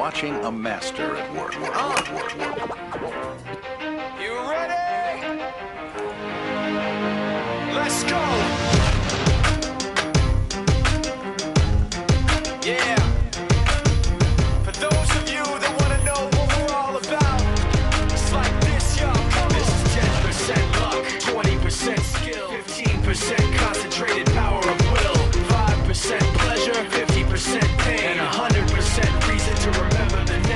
watching a master at work. You ready? Let's go. Yeah. For those of you that want to know what we're all about, it's like this, yo. This is 10% luck, 20% skill, 15% concentrated power of will, 5% pleasure, 50% pain, and 100% reason to remember the name.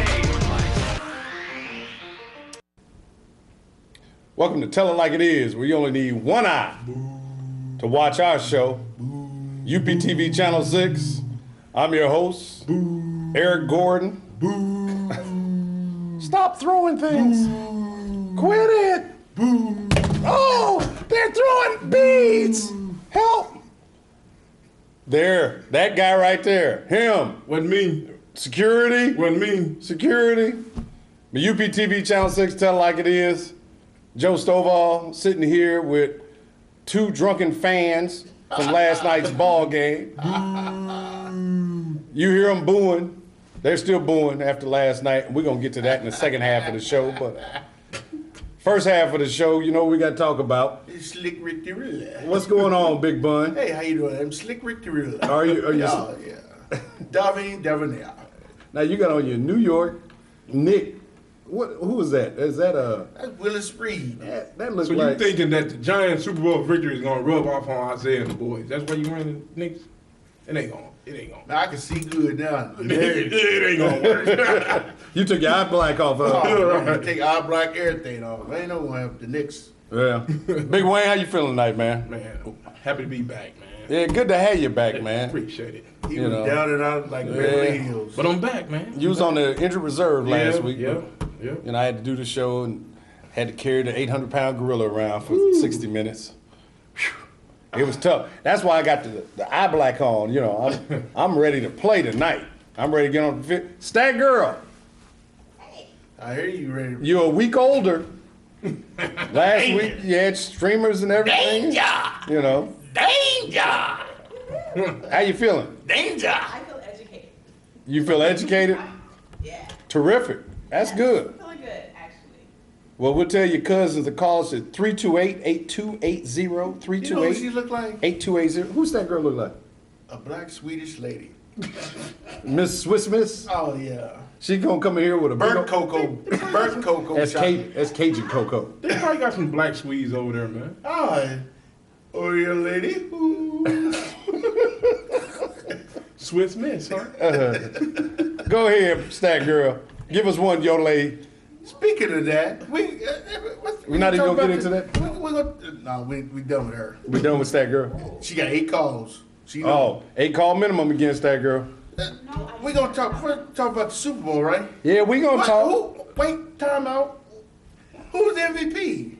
Welcome to Tell It Like It Is, where you only need one eye to watch our show, UPTV Channel 6. I'm your host, Eric Gordon. Stop throwing things. Quit it. Oh, they're throwing beads. Help. There, that guy right there, him. Wasn't me. Security. Wasn't me. Security. The UPTV Channel 6, Tell It Like It Is. Joe Stovall sitting here with two drunken fans from last night's ball game. You hear them booing. They're still booing after last night. We're going to get to that in the second half of the show. But first half of the show, you know what we got to talk about. It's Slick Rick Derilla. What's going on, Big Bun? Hey, how you doing? I'm Slick Rick Derilla. Are you? Yeah. Davin Devonair. Now, you got on your New York Knicks. Who is that? Is that That's Willis Reed. that looks So like... you thinking that the Giants Super Bowl victory is gonna rub off on Isaiah and the boys? That's why you running the Knicks? It ain't gonna. Now, I can see good now. It ain't gonna work. You took your eye black off. Oh, take our black everything off. I ain't no one have the Knicks. Yeah. Big Wayne, how you feeling tonight, man? Man, happy to be back, man. Yeah, good to have you back, man. Appreciate it. He You was know. down and out like Beverly Hills. But I'm back, man. You was on the injured reserve last week. Yeah. And I had to do the show and had to carry the 800-pound gorilla around for 60 minutes. Whew. It was tough. That's why I got the eye black on. You know, I'm ready to play tonight. I'm ready to get on the field. Stat girl, I hear you ready. you're a week older. Last week you had streamers and everything. Danger! You know. Danger! How you feeling? Danger! I feel educated. You feel educated? Yeah. Terrific. That's good. I'm feeling good, actually. Well, we'll tell your cousins to call us at 328-8280, You know what she 328-8280. look like? Who's that girl look like? A black Swedish lady. Miss Swiss Miss? Oh, yeah. She gonna come in here with a big Burnt old- cocoa. Burnt cocoa That's chocolate. Cajun cocoa. They probably got some black Swedes over there, man. Oh, yeah, lady. Ooh. Swiss Miss, huh? Go ahead, Stat Girl. Give us one, yo lady. Speaking of that, we're not even gonna get into that? We done with her. We done with Stat Girl. She got 8 calls. She Oh, 8 call minimum against Stat Girl. we gonna talk about the Super Bowl, right? Yeah, we gonna What? talk. Wait, time out. Who was the MVP?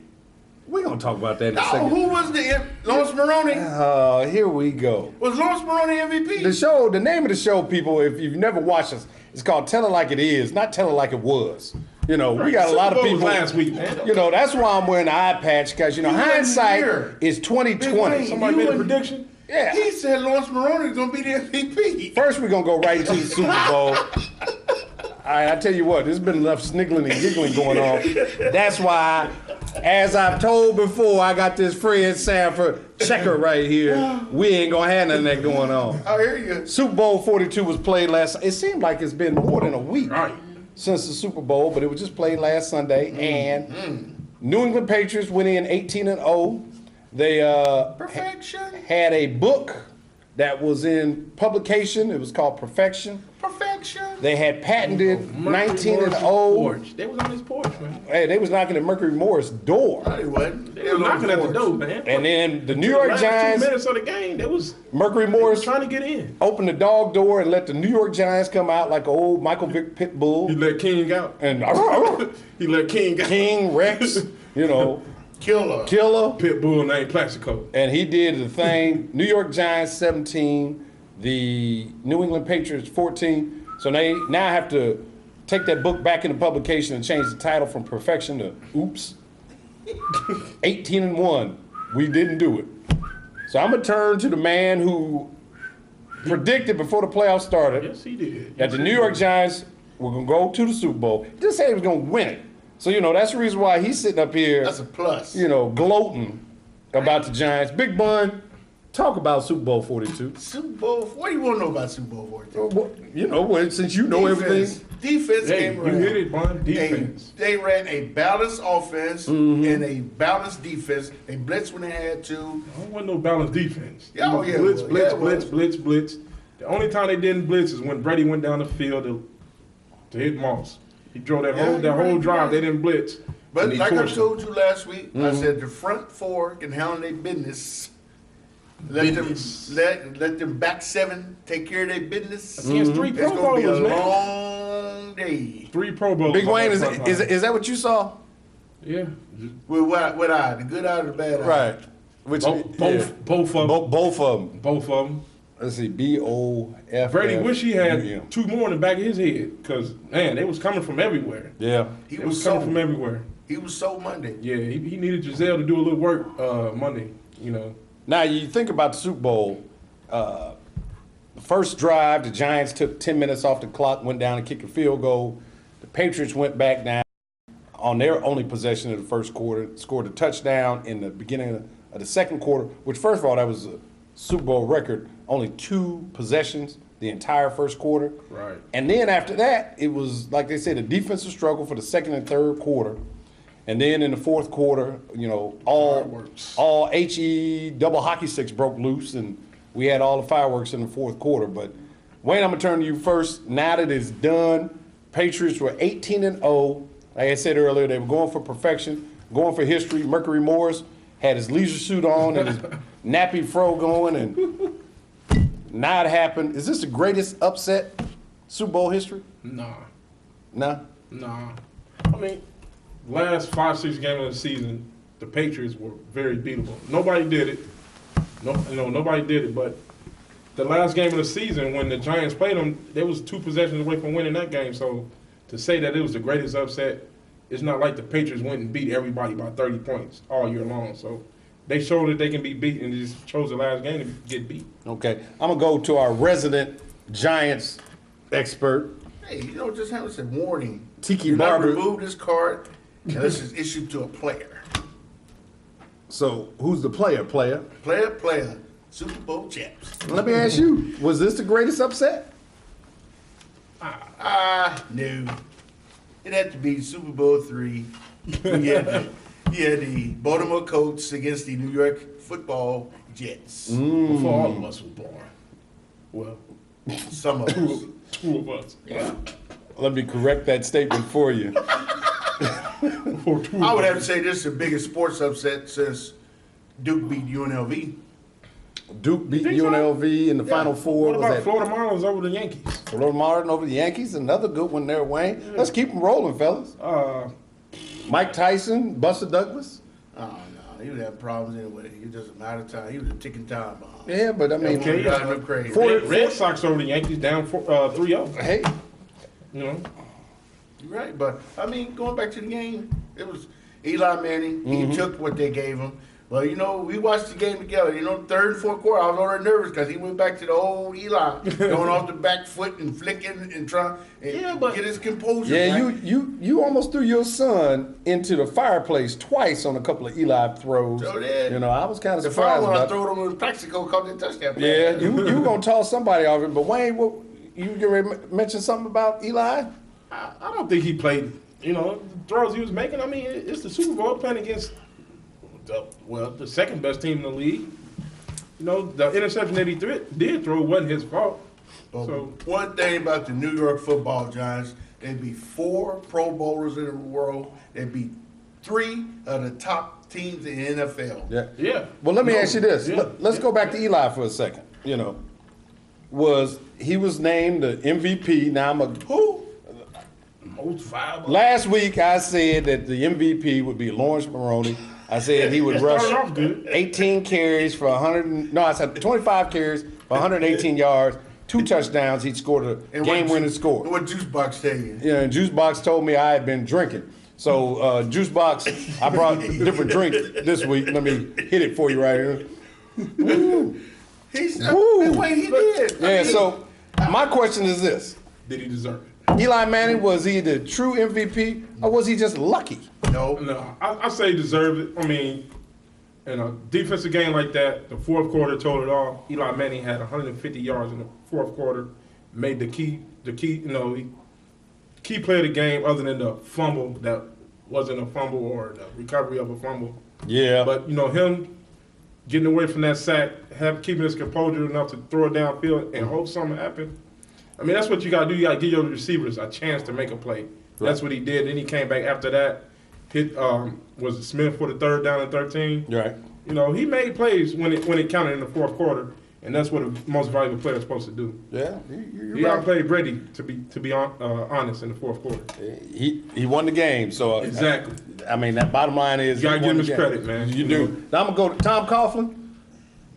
We gonna talk about that in a No, second. who was the Lawrence Maroney? Here we go. Was Lawrence Maroney MVP? The name of the show, people, if you've never watched us, it's called Tell It Like It Is, not Tell It Like It Was. You know, we got a lot of Super Bowl people. was last week, man. You know, that's why I'm wearing the eye patch, because, you know, You wasn't hindsight here. is Big 2020. Wayne. Somebody You made a wouldn't- prediction. Yeah. He said Lawrence Maroney was gonna be the MVP. First, we're going to go right into the Super Bowl. All right, I tell you what, there's been enough sniggling and giggling going on. That's why, as I've told before, I got this Fred Sanford checker right here. We ain't going to have none of that going on. I hear you. Super Bowl 42 was played last. It seemed like it's been more than a week Right. since the Super Bowl, but it was just played last Sunday. And New England Patriots went in 18-0. They Perfection. had a book that was in publication. It was called Perfection. Perfection. They had patented Mercury 19-0. Morris' porch. They was on his porch, man. Hey, they was knocking at Mercury Morris' door. No, he wasn't. They was knocking at the door, man. And then the New The York last Giants, 2 minutes of the game, they was Mercury Morris trying to get in. opened the dog door and let the New York Giants come out like an old Michael Vick pit bull. He let King out. And He let King out. King, Rex, you know, Killer. Killer. Pit bull named Plaxico. And he did the thing. New York Giants 17, the New England Patriots 14. So they now have to take that book back into publication and change the title from Perfection to Oops. 18-1. We didn't do it. So I'm going to turn to the man who predicted before the playoffs started Yes, he did. that the New York Giants we're gonna go to the Super Bowl. He didn't say he was gonna win it. So that's the reason why he's sitting up here. That's a plus. Gloating about the Giants. Big Bun, talk about Super Bowl 42. Super Bowl. What do you want to know about Super Bowl 42? Since you know everything. Defense Hey, came you around. hit it, Bun. Defense. They ran a balanced offense Mm-hmm. and a balanced defense. They blitzed when they had to. There wasn't no balanced defense. Yeah, It was yeah, blitz, it blitz, was. blitz, blitz. The only time they didn't blitz is when Brady went down the field to hit Moss. He drove that Yeah, whole you're right, drive. you're right. They didn't blitz. But And he like I torched told you last week, I Mm-hmm. said the front four can handle their business. Business. Let them back seven take care of their business. Against three It's Pro gonna be a Bowlers, man. long day. 3 Pro Bowls. Big on Wayne, that is front line. is that what you saw? Yeah. With what eye? The good eye or the bad eye? Right. Which Both of them. both of them. Both of them. Let's see, BOF. Brady wish he had 2 more in the back of his head because, man, they was coming from everywhere. Yeah. He They was was coming so from everywhere. he was so Monday. Yeah, he needed Giselle to do a little work Monday, Now you think about the Super Bowl. The first drive, the Giants took 10 minutes off the clock, went down and kicked a field goal. The Patriots went back down on their only possession of the first quarter, scored a touchdown in the beginning of the second quarter, which first of all, that was a Super Bowl record, only 2 possessions the entire first quarter. Right. And then after that, it was, like they said, a defensive struggle for the second and third quarter. And then in the fourth quarter, Fireworks. all HE double hockey sticks broke loose, and we had all the fireworks in the fourth quarter. But Wayne, I'm gonna turn to you first. Now that it's done, Patriots were 18-0. Like I said earlier, they were going for perfection, going for history. Mercury Morris had his leisure suit on and his nappy fro going, and now it happened. Is this the greatest upset Super Bowl history? Nah. No. I mean, last 5-6 games of the season, the Patriots were very beatable. Nobody did it. Nobody did it. But the last game of the season, when the Giants played them, they was 2 possessions away from winning that game. So to say that it was the greatest upset, it's not like the Patriots went and beat everybody by 30 points all year long. So they showed that they can be beat, and just chose the last game to get beat. Okay, I'm gonna go to our resident Giants expert, Hey, just have us a warning. Tiki Do not Barber. remove this card unless it's issued to a player. So who's the player? Player. Super Bowl champs. Let me ask you: was this the greatest upset? No. It had to be Super Bowl III. He had the Baltimore Colts against the New York Football Jets. Before all of us were born. Well, Some of us. 2 of us. Let me correct that statement for you. Before 2 of I would us. have to say this is the biggest sports upset since Duke beat UNLV. Duke beat think so? UNLV in the Final Four. What Was about that Florida Marlins over the Yankees? Florida Martin over the Yankees? Another good one there, Wayne. Let's keep them rolling, fellas. Mike Tyson, Buster Douglas. Oh, no. He would have problems anyway. It doesn't matter time. He was a ticking time bomb. Yeah, but I mean, Okay. Drive him crazy. Red Sox over the Yankees down 3-0. hey, You know, You're right, but I mean, going back to the game, it was Eli Manning. He took what they gave him. But we watched the game together. Third and fourth quarter, I was already nervous because he went back to the old Eli, going off the back foot and flicking and trying to get his composure. yeah, right. you almost threw your son into the fireplace twice on a couple of Eli throws. So did. I was kind of The surprised foul one I about. threw him in Plaxico caught the touchdown. Yeah, you gonna toss somebody off it, but Wayne, you get ready to mention something about Eli? I don't think he played, the throws he was making. I mean, it's the Super Bowl playing against, the second best team in the league. The interception that he did throw wasn't his fault. But So, one thing about the New York Football Giants, they'd be 4 Pro Bowlers in a row. They'd be 3 of the top teams in the NFL. Yeah. yeah. Well, let me ask you this. Yeah. Let's go back to Eli for a second. He was named the MVP. Now Who? Most viable. last week I said that the MVP would be Lawrence Maroney. I said he would rush Started off good. 18 carries for 100. No, I said 25 carries for 118 yards, 2 touchdowns. He scored a And game-winning what score. What juice box tell you? Yeah, and Juice Box told me I had been drinking. So Juice Box, I brought a different drink this week. Let me hit it for you right here. He's Woo. the way he did. Yeah. So my question is this: Did he deserve it? Eli Manning, was he the true MVP or was he just lucky? No. No, I say he deserved it. I mean, in a defensive game like that, the fourth quarter told it all. Eli Manning had 150 yards in the fourth quarter, made the key play of the game other than the fumble that wasn't a fumble or the recovery of a fumble. Yeah. But, him getting away from that sack, keeping his composure enough to throw it downfield and hope something happened. I mean, that's what you got to do. You got to give your receivers a chance to make a play. That's what he did. Then he came back after that, hit was it Smith for the third down and 13. Right. He made plays when it counted in the fourth quarter, and that's what a most valuable player is supposed to do. Yeah. He outplayed Brady, to be honest, in the fourth quarter. He won the game. So Exactly. I mean, that bottom line is You got to he give won him the his game. credit, man. You do. Now I'm gonna go to Tom Coughlin.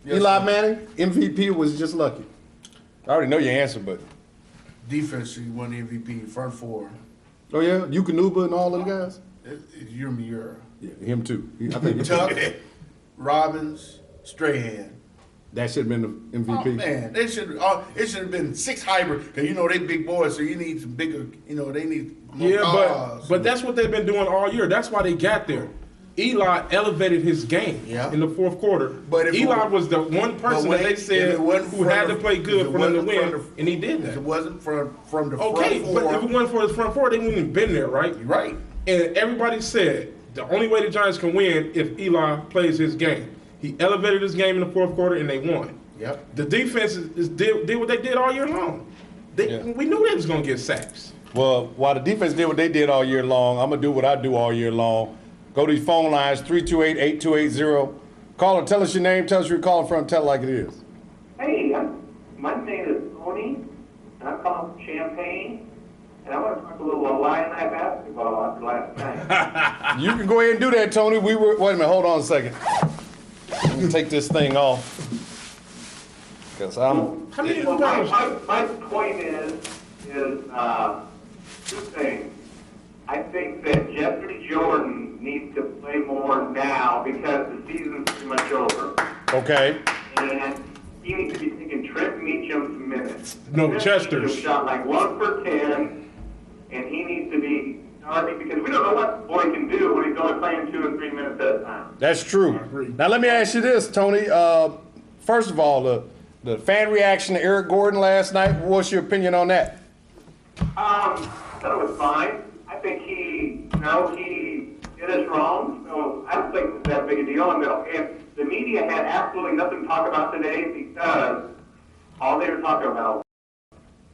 Eli Manning, MVP was just lucky. I already know your answer, but Defense, he won the MVP, front four. oh yeah, Yukonuba and all them guys. It's Yurmir. Yeah, him too. I think Tuck, Robbins, Strahan. that should have been the MVP. Oh man, it should have been 6 hybrid because they big boys, so you need some bigger. They need more Yeah, cars. but that's what they've been doing all year. That's why they got there. Eli elevated his game in the fourth quarter. But if Eli it- was the one person wait, that they if said it wasn't who from had the- to play if good it for them to wasn't from win, and he did If it that. wasn't from the Okay, front but four, if it wasn't for his front four, they wouldn't have been there, right? you're right. And everybody said the only way the Giants can win if Eli plays his game. He elevated his game in the fourth quarter, and they won. Yep. The defense did what they did all year long. We knew they was going to get sacks. Well, while the defense did what they did all year long, I'm gonna do what I do all year long. Go to these phone lines, 328-8280. Caller, tell us your name, tell us where you're calling from, tell it like it is. Hey, my name is Tony, and I'm calling from Champaign, and I want to talk a little Illini basketball after last night. You can go ahead and do that, Tony. Wait a minute, hold on a second. Let me take this thing off. Because I'm. How many Well, times? my point is two things. I think that Jeffrey Jordan needs to play more now because the season's pretty much over. Okay. And he needs to be taking Trent Meacham's minutes. No, Trent Chester's. Meacham shot like 1 for 10, and he needs to be starting because we don't know what the boy can do when he's only playing 2 and 3 minutes at a time. That's true. agree. Now let me ask you this, Tony. First of all, the fan reaction to Eric Gordon last night, what's your opinion on that? I thought it was fine. I think he did us wrong, so I don't think it's that big a deal. And the media had absolutely nothing to talk about today because all they were talking about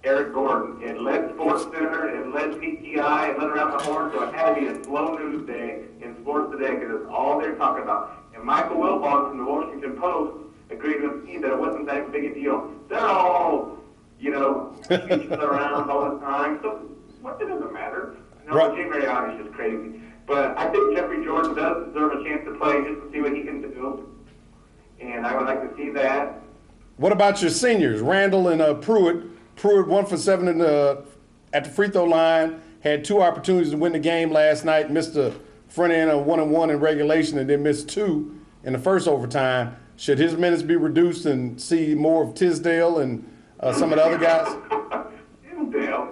Eric Gordon. It led Sports Center, it led PTI, it led around the horn, so it had to be a slow news day in sports today because it's all they're talking about. And Michael Wilbon from the Washington Post agreed with me that it wasn't that big a deal. They're all, each other around all the time, so what does it matter? Right. Jay Mariotti is just crazy. But I think Jeffrey Jordan does deserve a chance to play just to see what he can do. And I would like to see that. What about your seniors, Randall and Pruitt? Pruitt 1 for 7 at the free throw line, had 2 opportunities to win the game last night, missed the front end of 1-and-1 in regulation, and then missed 2 in the first overtime. Should his minutes be reduced and see more of Tisdale and some of the other guys? Tisdale?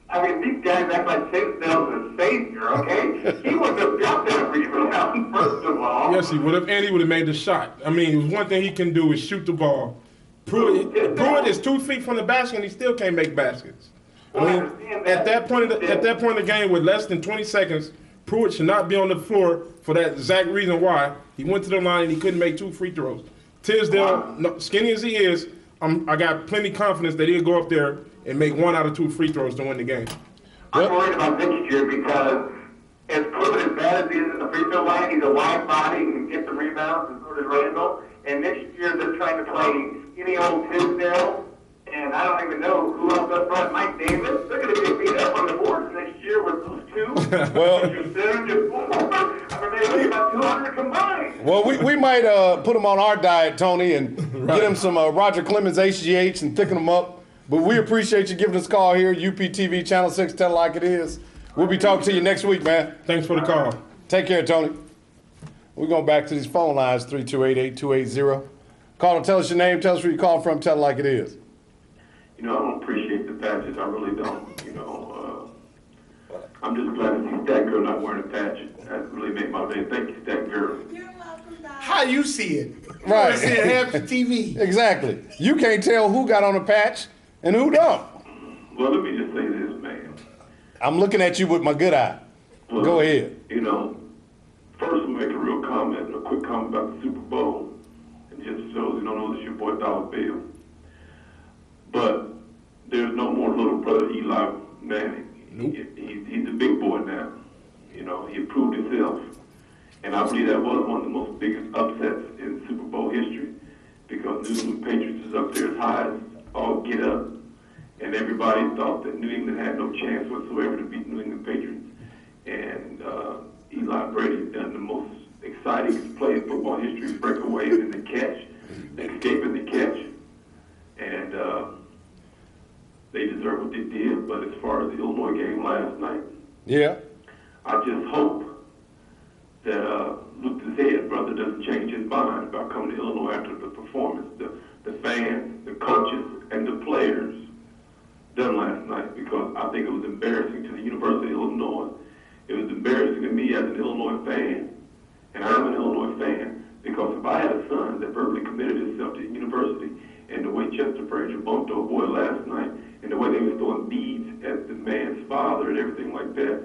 I mean, these guys act like Tisdale's a savior, okay? He wouldn't have got that rebound, first of all. Yes, he would have, and he would have made the shot. I mean, one thing he can do is shoot the ball. Pruitt is 2 feet from the basket, and he still can't make baskets. I mean, at that point in the game, with less than 20 seconds, Pruitt should not be on the floor for that exact reason why. He went to the line and he couldn't make 2 free throws. Tisdale, skinny as he is, I got plenty confidence that he'll go up there and make 1 out of 2 free throws to win the game. I'm worried about next year because as Pruitt as bad as he is in the free throw line, he's a wide body and can get the rebounds, and so does Randall. And next year they're trying to play any old Tisdale, and I don't even know who else up front. Mike Davis. They're going to get beat up on the boards next year with those 2. Well- I mean, they weigh about 200 combined. Well, we might put him on our diet, Tony, and get him some Roger Clemens HGH and thicken him up. But we appreciate you giving us a call here, UPTV Channel 6, tell it like it is. We'll be talking to you next week, man. Thanks for the call. Take care, Tony. We're going back to these phone lines, 328-8280. Call and tell us your name, tell us where you call from, tell it like it is. I don't appreciate the patches. I really don't. I'm just glad to see Stat Girl not wearing a patch. That really made my day. Thank you, Stat Girl. You're welcome, Doc. How you see it? You Right. only see it half the TV. Exactly. You can't tell who got on the patch and who don't. Well, let me just say this, man. I'm looking at you with my good eye. Well, Go ahead. You know, first I'll make a real comment, a quick comment about the Super Bowl. And just for those who don't know, this is your boy Dollar Bill. But there's no more little brother Eli Manning. Nope. He's a big boy now. You know, he proved himself. And I believe that was one of the most biggest upsets in Super Bowl history because New England Patriots is up there as high as all get up. And everybody thought that New England had no chance whatsoever to beat New England Patriots. And Eli Brady done the most exciting play in football history, breakaway and then the catch, escaping the catch. And they deserve what they did. But as far as the Illinois game last night, Yeah. I just hope that Luke's head brother doesn't change his mind about coming to Illinois after the performance, the fans, the coaches, and the players done last night, because I think it was embarrassing to the University of Illinois. It was embarrassing to me as an Illinois fan, and I'm an Illinois fan, because if I had a son that verbally committed himself to the university, and the way Chester Frazier bumped a boy last night, and the way they was throwing beads at the man's father and everything like that,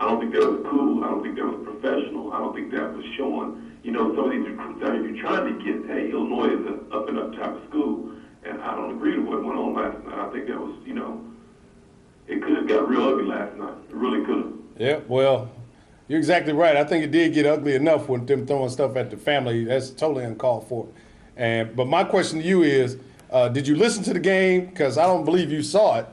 I don't think that was cool. I don't think that was professional. I don't think that was showing, you know, some of these recruits out here, you're trying to get, hey, Illinois is an up and up type of school. And I don't agree with what went on last night. I think that was, you know, it could have got real ugly last night. It really could have. Yeah, well, you're exactly right. I think it did get ugly enough with them throwing stuff at the family. That's totally uncalled for. But my question to you is, did you listen to the game? Because I don't believe you saw it.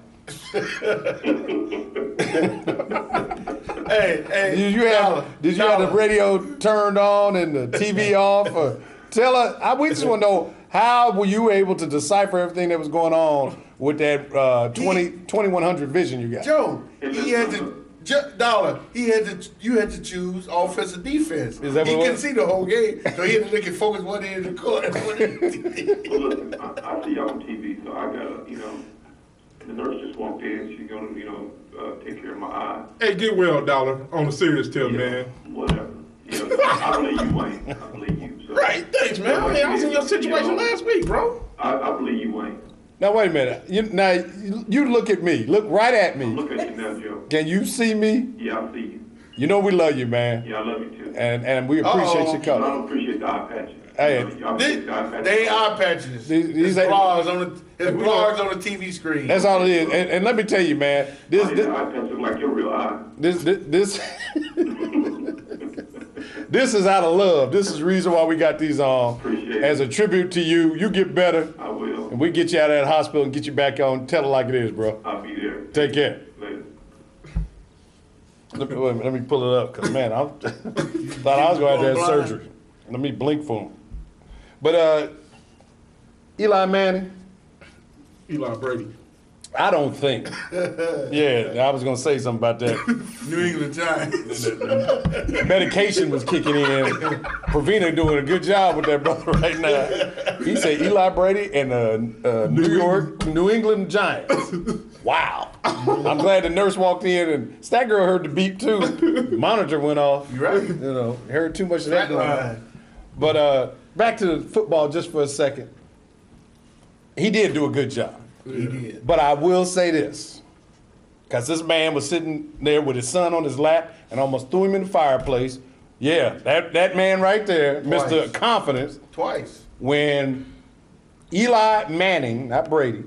Hey, Did you have the radio turned on and the TV off? Or tell us. We just want to know, how were you able to decipher everything that was going on with that 2100 vision you got? Joe, he had to, Dollar, you had to choose offense or defense. Is that he what it couldn't was? see the whole game, so he had to look and focus one end of the court and one end of the TV. Well, listen, I see y'all on TV, so I gotta, you know, the nurse just walked in. She's gonna, you know, take care of my eye. Hey, get well, Dollar. On a serious tip, man. Whatever. You know, I believe you, Wayne. I believe you. So. Right, thanks, man. I was in your situation last week, bro. I believe you, Wayne. Now wait a minute. You look at me. Look right at me. Look at you now, Joe. Can you see me? Yeah, I see you. You know we love you, man. Yeah, I love you too. And we appreciate your I color. don't appreciate the eye patches. Hey, You know, y'all appreciate the eye patches. They ain't eye patches. These His ain't- blogs on the TV screen. That's all it is. And let me tell you, man. This Oh, yeah, eye patches look like your real eye. this this is out of love. This is the reason why we got these on. Appreciate it. As a tribute to you. You get better, I will. and we get you out of that hospital and get you back on. Tell it like it is, bro. I'll be there. Take care. Later. Let me pull it up, because, man, I thought I was going to have to have surgery. Let me blink for him. But Eli Manning, Eli Brady. I don't think. Yeah, I was going to say something about that. New England Giants. Medication was kicking in. Pravina doing a good job with that brother right now. He said Eli Brady and New England Giants. Wow. I'm glad the nurse walked in and Stat Girl heard the beep too. Monitor went off. You right. You know, heard too much of that going on. Flatline. But back to the football just for a second. He did do a good job. He did. But I will say this, because this man was sitting there with his son on his lap and almost threw him in the fireplace. Yeah, that man right there, Twice. Mr. Confidence, Twice. when Eli Manning, not Brady,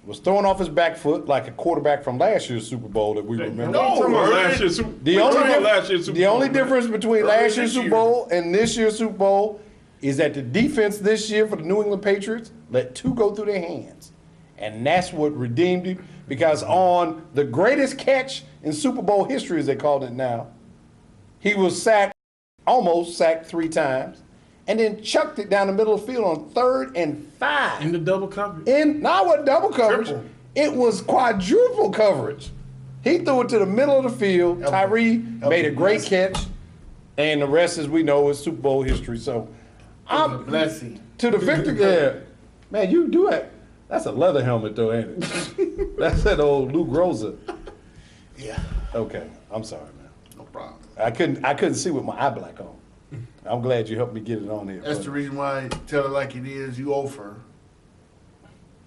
was throwing off his back foot like a quarterback from last year's Super Bowl that we remember. No, Talking about Word. last year's Super The we only, talking about dif- last year's Super the only Bowl, man. difference between Earlier last year's this Super year. Bowl and this year's Super Bowl is that the defense this year for the New England Patriots let two go through their hands. And that's what redeemed him, because on the greatest catch in Super Bowl history, as they called it now, he was almost sacked 3 times, and then chucked it down the middle of the field on 3rd and 5. In the double coverage. Not what double coverage. Triple. It was quadruple coverage. He threw it to the middle of the field. Tyree made a great catch, and the rest, as we know, is Super Bowl history. So, I'm Blessing. to the victory. Yeah, man, you do it. That's a leather helmet, though, ain't it? That's that old Lou Groza. Yeah. Okay, I'm sorry, man. No problem. I couldn't see with my eye black on. I'm glad you helped me get it on here. That's the reason why I tell it like it is. You offer.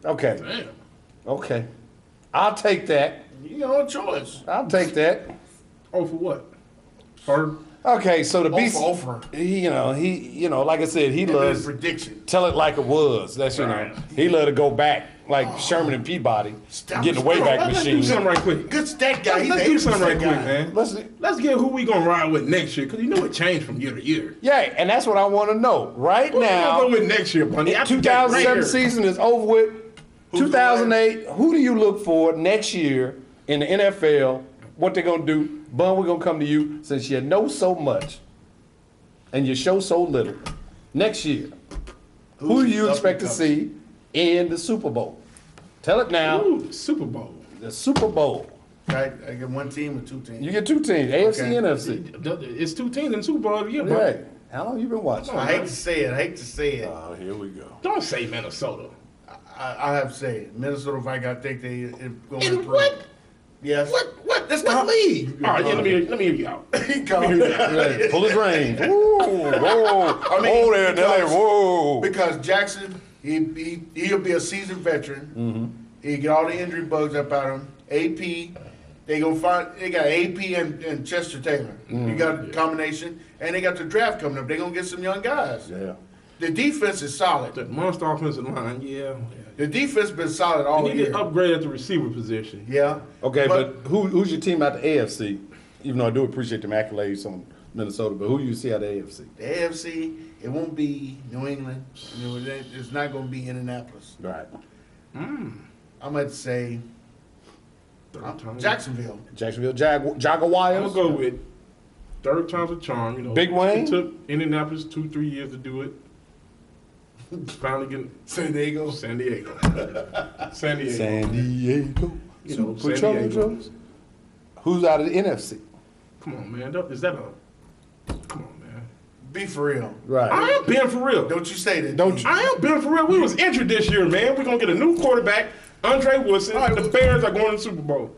Okay, Damn. okay. I'll take that. You got no choice. I'll take that. Oh, for what? For Okay, so the beast, Offer. he, like I said, he His loves prediction. tell it like it was. That's he love to go back like Sherman and Peabody, get the Wayback let's do Machine. something right quick. Good stat guy. He's Let's an do something right 80% quick, guy. man. Let's Let's get who we gonna ride with next year, because you know it changed from year to year. yeah, and that's what I want to know right Who we now. gonna go with next year, Bunny? I predict 2007 right here. season is over with. 2008. Who do you look for next year in the NFL? What they're gonna do? Bun, we're gonna come to you since you know so much and you show so little. Next year, who do you expect to see in the Super Bowl? Tell it now. Ooh, the Super Bowl. The Super Bowl. I get one team or two teams. You get two teams, AFC Okay. and NFC. It's 2 teams in the Super Bowl every year, bro. Right. How long you been watching? I hate to say it. Oh, here we go. Don't say Minnesota. I have to say it. Minnesota Vikings, I think they are going to In improve. what? Yes. What? That's not league. All right, yeah, let me hear you out. Right. Pull his reins. Whoa, whoa. I mean, whoa there, Nelly. because- Whoa. Because Jackson, he'll be a seasoned veteran. Mm-hmm. He get all the injury bugs up out of him. AP, they got AP and Chester Taylor. Mm-hmm. You got a combination, and they got the draft coming up. They're gonna get some young guys. Yeah. The defense is solid. The monster offensive line, yeah. The defense been solid all They need year. to upgrade at the receiver position. Yeah. Okay, but who's your team out the AFC? Even though I do appreciate them accolades on Minnesota, but who do you see out the AFC? the AFC, it won't be New England. It's not gonna be Indianapolis. Right. I'm gonna say Jacksonville. Jacksonville I'm gonna Jaguars. go with third time's a charm. You know, Big Wayne? It took Indianapolis 2-3 years to do it. Finally getting San Diego. San Diego. San Diego. San Diego. You know, Super San Diego. Chargers. Who's out of the NFC? Come on, man. Is that a? Come on, man. Be for real. Right. I am being for real. Don't you say that. Don't you- I am being for real. We was injured this year, man. We're gonna get a new quarterback, Andre Woodson. All right, The Bears are going to the Super Bowl.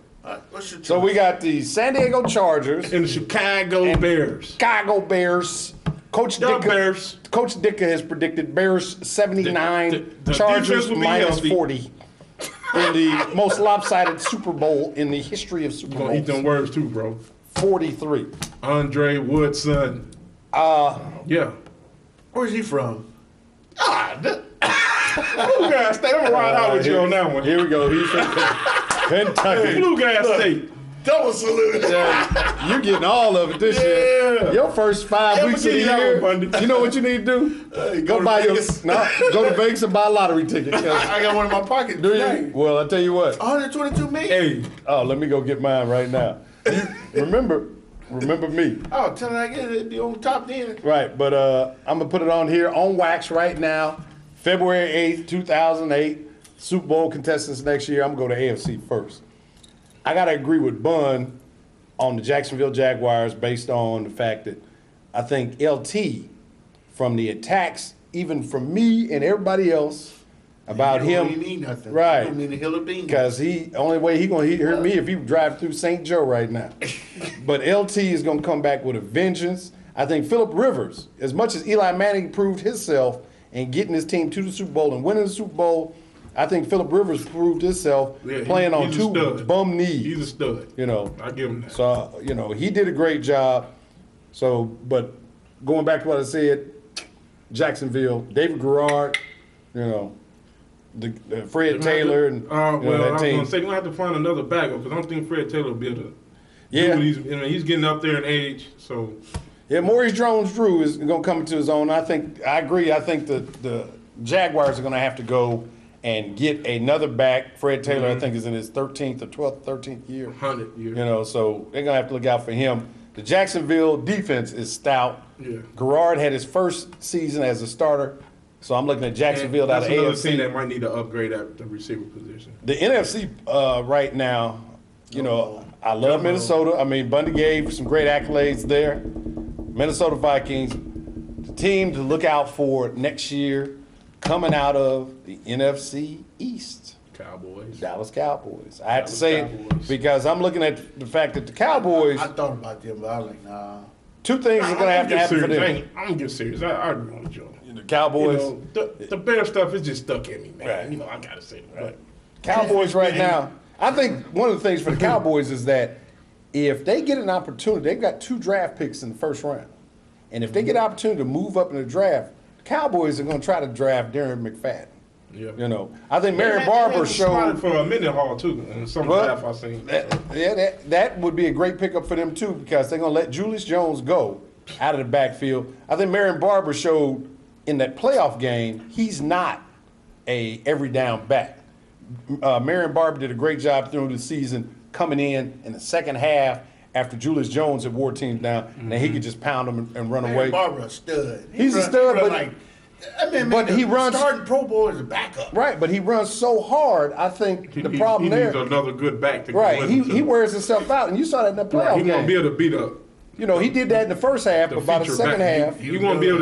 What's your So choice? we got the San Diego Chargers, And the Chicago Bears. Chicago Bears. Coach The Ditka, Bears. Coach Ditka has predicted Bears 79, The Chargers defense will be minus healthy. 40 in the most lopsided Super Bowl in the history of Super We're gonna eat them Bowls. words too, bro. 43. Andre Woodson. Yeah. Where's he from? Bluegrass State. I'm gonna ride out with you on that one. Here we go. He's from Kentucky. Bluegrass State. Double salute. Yeah, you're getting all of it this year. Your first 5 Yeah, weeks of but the give me that year, one, Bundy. you know what you need to do? Go to buy Vegas. go to Vegas and buy a lottery ticket. I got one in my pocket. Do tonight. you? Well, I tell you what. 122 million. Hey, Oh, let me go get mine right now. You, remember me. Oh, tell her again. It'd be on top then. Right, but I'm gonna put it on here on wax right now. February 8th, 2008. Super Bowl contestants next year. I'm gonna go to AFC first. I gotta agree with Bun on the Jacksonville Jaguars based on the fact that I think LT from the attacks, even from me and everybody else about You don't him, really mean nothing. right? You don't mean a hill of beans. Because only way he gonna hear me if he drive through St. Joe right now. But LT is gonna come back with a vengeance. I think Phillip Rivers, as much as Eli Manning proved himself and getting his team to the Super Bowl and winning the Super Bowl, I think Phillip Rivers proved himself yeah, playing on he's a two stud. bum knees. He's a stud. You know, I give him that. so he did a great job. So, but going back to what I said, Jacksonville, David Garrard, the Fred Taylor and well, I that was team. gonna say we're gonna have to find another backup because I don't think Fred Taylor will be able to. Yeah. do what he's getting up there in age, so Yeah, Maurice Jones-Drew is going to come into his own. I agree. I think the Jaguars are going to have to go and get another back. Fred Taylor, I think, is in his 13th or 12th, 13th year. 100 years. So they're going to have to look out for him. The Jacksonville defense is stout. Yeah. Garrard had his first season as a starter, so I'm looking at Jacksonville out That's of another AFC. team that might need to upgrade at the receiver position. The NFC right now, I love Minnesota. I mean, Bundy gave some great accolades there. Minnesota Vikings, the team to look out for next year coming out of the NFC East. Cowboys. Dallas Cowboys. I had to Dallas say Cowboys. it because I'm looking at the fact that the Cowboys, I thought about them, but I was like, nah. two things are going to have to happen for them. I'm gonna get serious. I agree with Joe. The Cowboys, You know, the Bear stuff is just stuck in me, man. Right. You know, I gotta say that. But Cowboys right now, I think one of the things for the Cowboys is that if they get an opportunity, they've got 2 draft picks in the first round. And if they get an opportunity to move up in the draft, the Cowboys are going to try to draft Darren McFadden. yeah. You know, I think Marion They Barber had showed. for a minute haul too, and some Well, draft I seen. that would be a great pickup for them too because they're going to let Julius Jones go out of the backfield. I think Marion Barber showed in that playoff game he's not a every down back. Marion Barber did a great job through the season coming in the second half after Julius Jones had wore teams down, and then he could just pound them and run away. Barbara a stud. He's a stud, but- but he runs- starting Pro Bowl as a backup. Right, but he runs so hard. I think the problem he there. needs another good back to go Right, with he him, too. he wears himself out, and you saw that in the playoff He won't be game. able to beat up You know, he did that in the first half, the but by the feature second back. half, He won't be able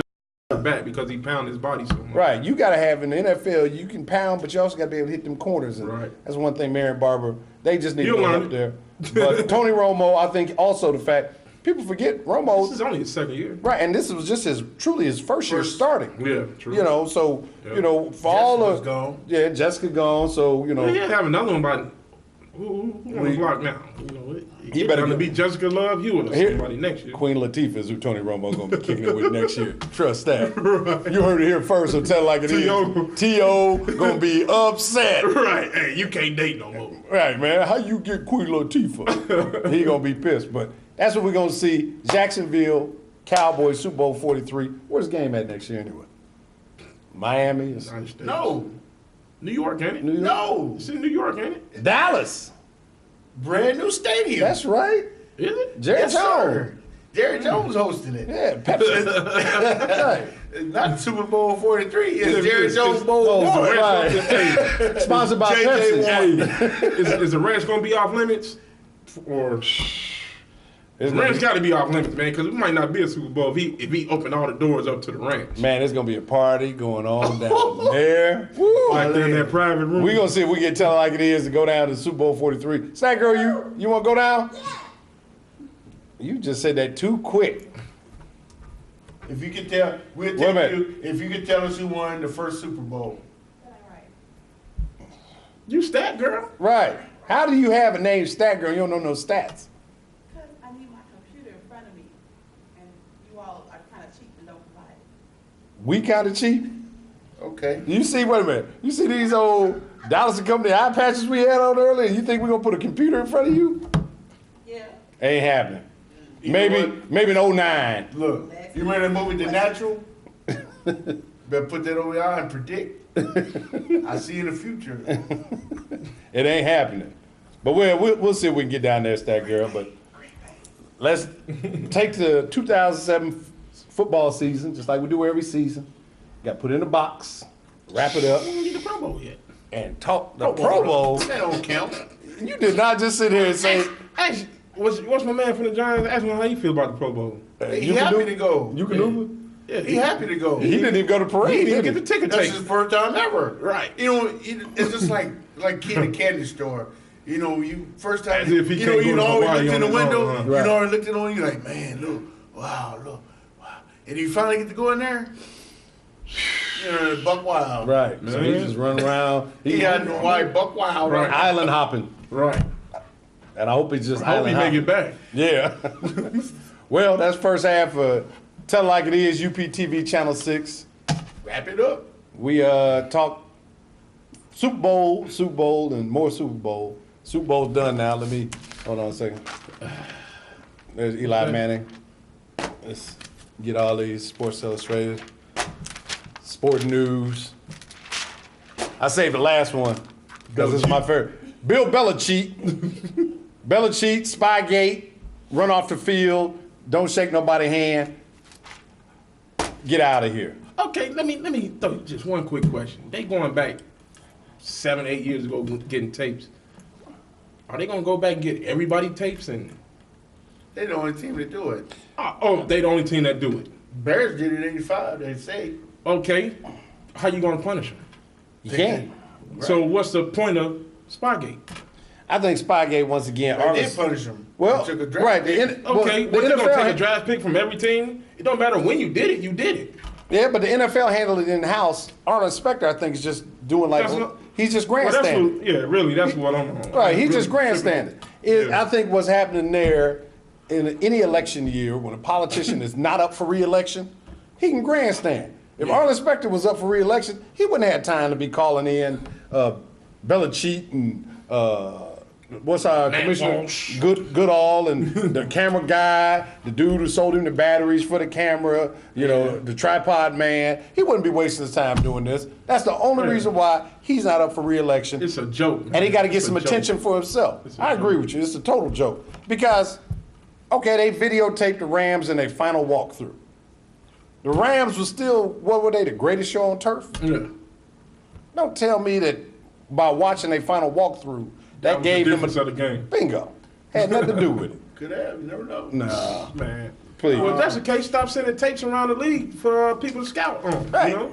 to back because he pound his body so much. right, you got to have in the NFL, you can pound, but you also got to be able to hit them corners. And Right. that's one thing Marion Barber, they just need He'll to go learn up it. there. But Tony Romo, I think also the fact, people forget This Romo, is only his second year. right, and this was just truly his first year starting. Yeah, true. You know, so, Yeah. you know, for all Jessica's the. gone. Yeah, Jessica gone, so, you know. Well, he had to have another one by who on the block now. You know, He better gonna get- beat Jessica Love Hewitt or Here- somebody next year. Queen Latifah is who Tony Romo's gonna be kicking it with next year. Trust that. You heard it here first, so tell it like it is. T.O. T.O. gonna be upset. Right, hey, you can't date no more. Right, man. How you get Queen Latifah? He gonna be pissed. But that's what we're gonna see. Jacksonville Cowboys Super Bowl 43. Where's the game at next year anyway? Miami? Is United States. No, New York, ain't it? New York? no, It's in New York, ain't it? Dallas. brand new stadium. That's right. Is it? Jerry yes, Jones. sir. Jerry Jones hosting it. Yeah, Pepsi. Right. Not Super Bowl 43. It's It's- Jerry it's- Jones it's- Bowl Oh, 1. right. Hey, Sponsored by JJ Pepsi. is the ranch gonna be off limits? Or It's the gonna ranch be- got to be off limits, man, because it might not be a Super Bowl if he opened all the doors up to the ranch. Man, there's gonna be a party going on down there. Woo. Like they're in that private room. We gonna see if we can tell it like it is to go down to Super Bowl 43. Snack girl, you want to go down? You just said that too quick. If you could tell, we'll Wait a take minute. you. If you could tell us who won the first Super Bowl. All right. You stat girl. Right. How do you have a name Stat Girl? You don't know no stats. Because I need my computer in front of me, and you all are kind of cheap and don't provide it. We kind of cheap. Okay. You see, wait a minute. You see these old Dallas and Company eye patches we had on earlier? You think we're gonna put a computer in front of you? Yeah. Ain't happening. You know Maybe what? maybe an 09. Look, you remember that movie The Natural? Better put that over your eye and predict. I see in the future. It ain't happening. But we'll see if we can get down there, Stat Girl. But let's take the 2007 football season, just like we do every season. Got to put it in a box, wrap it up, We don't get the Pro Bowl yet. and talk the Pro Bowl. That don't count. You did not just sit here and say, Actually, what's my man from the Giants? Ask him how you feel about the Pro Bowl. He you can happy do- to go. You can Uber? Yeah, He happy to go. He didn't even go to He parade, didn't did get he? the ticket That's taken. his first time ever. Right. You know, it's just like kid in a candy store. You know, you first time. As if he you can't know, you go to always Hawaii looked in the on his window. own, huh? You Right. know, always looked in the window. You're like, man, look, wow, and you finally get to go in there. You know, Buck Wild. Right. So he Man. just run around. He had no white Buck Wild. Right. Island hopping. Right. And I hope he's just I hope he island make hopping. it back. Yeah. Well, that's first half of Tell It Like It Is, UPTV Channel 6. Wrap it up. We talk Super Bowl, and more Super Bowl. Super Bowl's done now. Let me, hold on a second. There's Eli Manning. Let's get all these Sports Illustrated. Sport News. I saved the last one because it's my favorite. Bill Belichick. Belichick, Spygate, run off the field, don't shake nobody's hand. Get out of here. Okay, let me throw you just one quick question. They going back 7, 8 years ago getting tapes. Are they gonna go back and get everybody tapes and? They're the only team to do it. Oh, they the only team that do it. Bears did it in '85. They say. Okay, how you gonna punish them? You can't. So what's the point of Spygate? I think Spygate once again. They did punish him. Well, They took a draft right. pick. Okay, the but you're gonna NFL take a draft pick from every team. It don't matter when you did it. You did it. Yeah, but the NFL handled it in house. Arnold Spector, I think, is just doing like he's just grandstanding. Really, that's what I'm on. Right, he's really just grandstanding. I think what's happening there in any election year when a politician is not up for re-election, he can grandstand. If Arnold Spector was up for re-election, he wouldn't have time to be calling in Belichick and what's our commissioner? Walsh. Goodall and the camera guy, the dude who sold him the batteries for the camera, the tripod man. He wouldn't be wasting his time doing this. That's the only reason why he's not up for re-election. It's a joke, man. And he got to get It's some a joke. attention for himself. I agree with you. It's a total joke. Because, okay, they videotaped the Rams in their final walkthrough. The Rams was still, what were they, the greatest show on turf? Yeah. Don't tell me that by watching their final walkthrough, that was gave the them difference of the game. Bingo. Had nothing to do with it. Could have. You never know. Nah. Man. Please. Well, if that's the case, stop sending tapes around the league for people to scout on. Right. You know?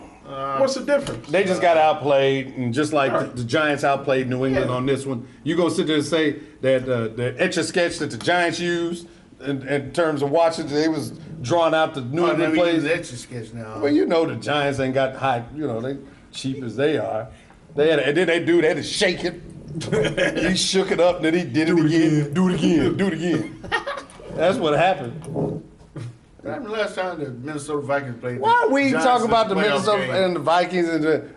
What's the difference? They just got outplayed, and just like Right. the Giants outplayed New England on this one, you gonna sit there and say that the Etch-a-Sketch that the Giants used in terms of watching, they was drawn out the New England plays. Etch-a-Sketch now. Well, the Giants ain't got high, they cheap as they are. And then they had to shake it. He shook it up, and then he did it again. Do it again. Do it again. That's what happened. What happened last time the Minnesota Vikings played? Why we Giants talk in about the playoff Minnesota game? and the Vikings?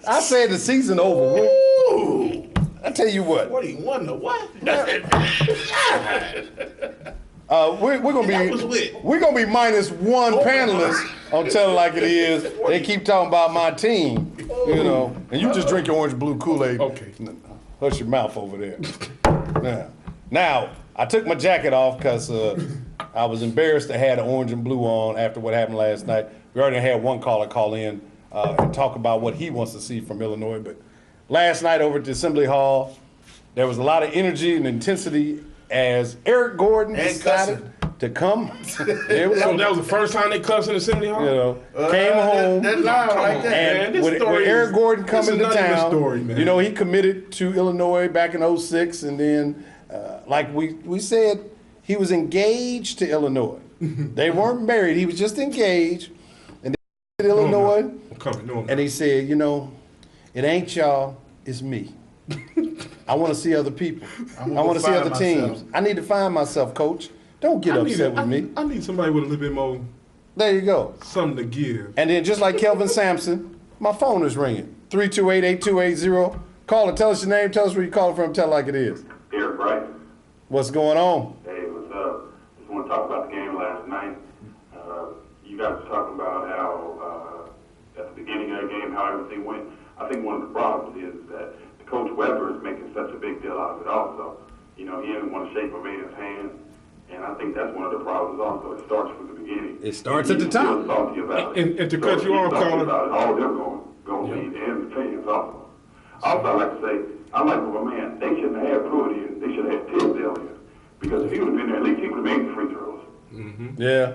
I said the season over. Ooh. I tell you what. What do you wonder? What? We're gonna be minus one panelist on Tell It Like It Is. They keep talking about my team, and you just drink your orange blue Kool-Aid. Okay. Hush your mouth over there. Now I took my jacket off because I was embarrassed to have the orange and blue on after what happened last night. We already had one caller call in and talk about what he wants to see from Illinois, but last night over at the Assembly Hall, there was a lot of energy and intensity as Eric Gordon decided to come. There we So go. that was the first time they cussed in Assembly Hall? Came home. That's loud like that. Man, And this with story Eric is- Gordon this coming is to not even a town, story, man. he committed to Illinois back in '06, and then, like we said, he was engaged to Illinois. They weren't married; he was just engaged, and then to Illinois, I'm coming. No, and he said, it ain't y'all, it's me. I want to see other people. I gonna want to see find other myself. teams. I need to find myself, Coach. Don't get upset with me. I need somebody with a little bit more There you go. something to give. And then just like Kelvin Sampson, my phone is ringing. 328-8280. Call it. Tell us your name. Tell us where you calling from. Tell it like it is. Eric Bright. What's going on? Hey, what's up? Just want to talk about the game last night. You guys were talking about how at the beginning of the game, how everything went. I think one of the problems is that Coach Weber is making such a big deal out of it also. He didn't want to shake Mourinho's hand, and I think that's one of the problems also. It starts from the beginning. It starts at the top. He's still salty about it. And to cut you off, he's salty caller. about it. All of them going to lead, and the fans also. Also, I like to say, I like my man, they shouldn't have had Pruitt in. They should have had Tisdale in. Because if he would have been there, at least he would have made the free throws. Yeah.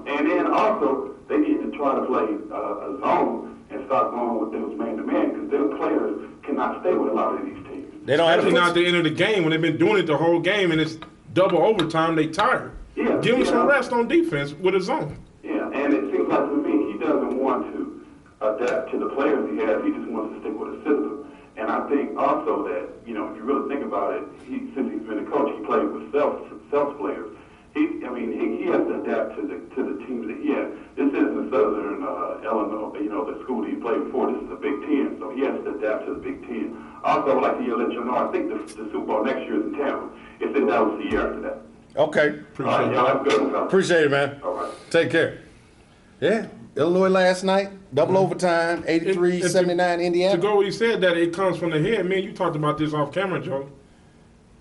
And then also, they need to try to play a zone and start going with those man-to-man, because their players cannot stay with a lot of these teams. They don't have Especially not at to. the end of the game when they've been doing it the whole game and it's double overtime, they tired. Yeah, Give him some yeah. rest on defense with a zone. Yeah, and it seems like to me, he doesn't want to adapt to the players he has. He just wants to stick with a system. And I think also that, if you really think about it, since he's been a coach, he played with self players. He has to adapt to the teams that he has. This isn't Southern Illinois, the school he played before. This is the Big Ten, so he has to adapt to the Big Ten. Also, I'd like to let you know, I think the Super Bowl next year is in Tampa. It's in Dallas the year after that. Okay. All right, y'all have a good one, fellas. Appreciate it, man. All right. Take care. Yeah. Illinois last night, double overtime, 83-79 Indiana. To go what he said, that it comes from the head. Man, you talked about this off camera, Joe.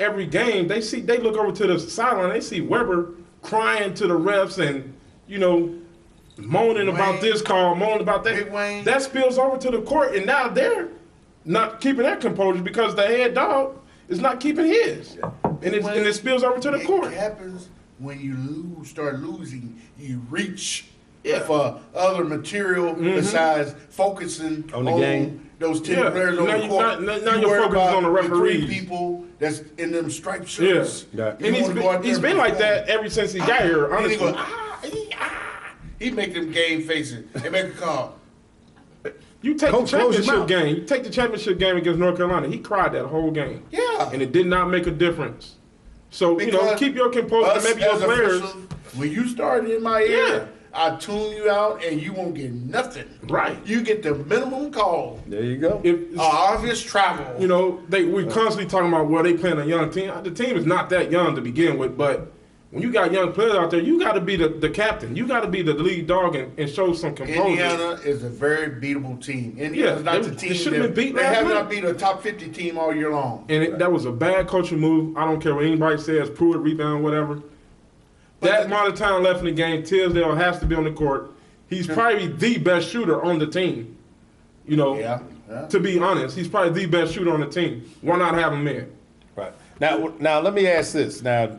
Every game, they look over to the sideline, they see Weber crying to the refs and, moaning about this call, moaning about Big that. Wayne. That spills over to the court, and now they're not keeping that composure because the head dog is not keeping his. And it spills over to the court. It happens when you start losing. You reach Yeah. for other material besides focusing On the game. those 10 Yeah. players on Now the you- court. now You your worry focus is about on the three referees. people that's in them striped Yeah. shirts. Yeah. You And he's wanna go out there been and like perform. that ever since he got here, And he honestly. go, he make them game faces and make a call. You take Coach, the close your championship mouth. game. You take the championship game against North Carolina. He cried that whole game. Yeah. And it did not make a difference. So, Because keep your composure and us maybe your as players. officials, when you started in my ear, I tune you out and you won't get nothing. Right. You get the minimum call. There you go. If, Obvious travel. we constantly talking about, well, they playing a young team. The team is not that young to begin with, but when you got young players out there, you got to be the captain. You got to be the lead dog and show some composure. Indiana is a very beatable team. Indiana's not the team. they should've been beat They last have night. not beat a top 50 team all year long. And that was a bad coaching move. I don't care what anybody says, Pruitt, rebound, whatever. That amount of time left in the game, Tisdale has to be on the court. He's probably the best shooter on the team. Yeah. To be honest, he's probably the best shooter on the team. Why not have him in? Right. Now let me ask this. Now,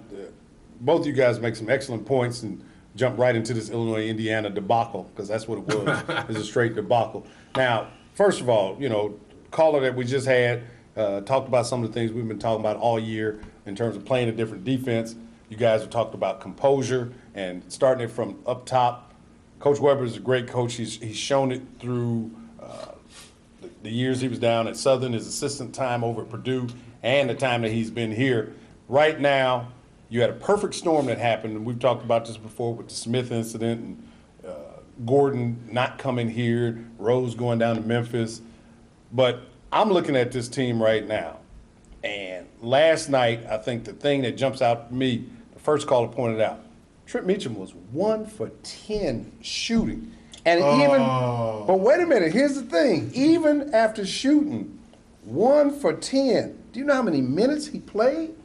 both of you guys make some excellent points and jump right into this Illinois-Indiana debacle, because that's what it was. It's a straight debacle. Now, first of all, caller that we just had talked about some of the things we've been talking about all year in terms of playing a different defense. You guys have talked about composure and starting it from up top. Coach Weber is a great coach. He's shown it through the years he was down at Southern, his assistant time over at Purdue, and the time that he's been here. Right now, you had a perfect storm that happened, and we've talked about this before with the Smith incident and Gordon not coming here, Rose going down to Memphis. But I'm looking at this team right now, and last night, I think the thing that jumps out to me, the first caller pointed out, Trent Meacham was 1 for 10 shooting. And but wait a minute, here's the thing. Even after shooting 1 for 10, do you know how many minutes he played?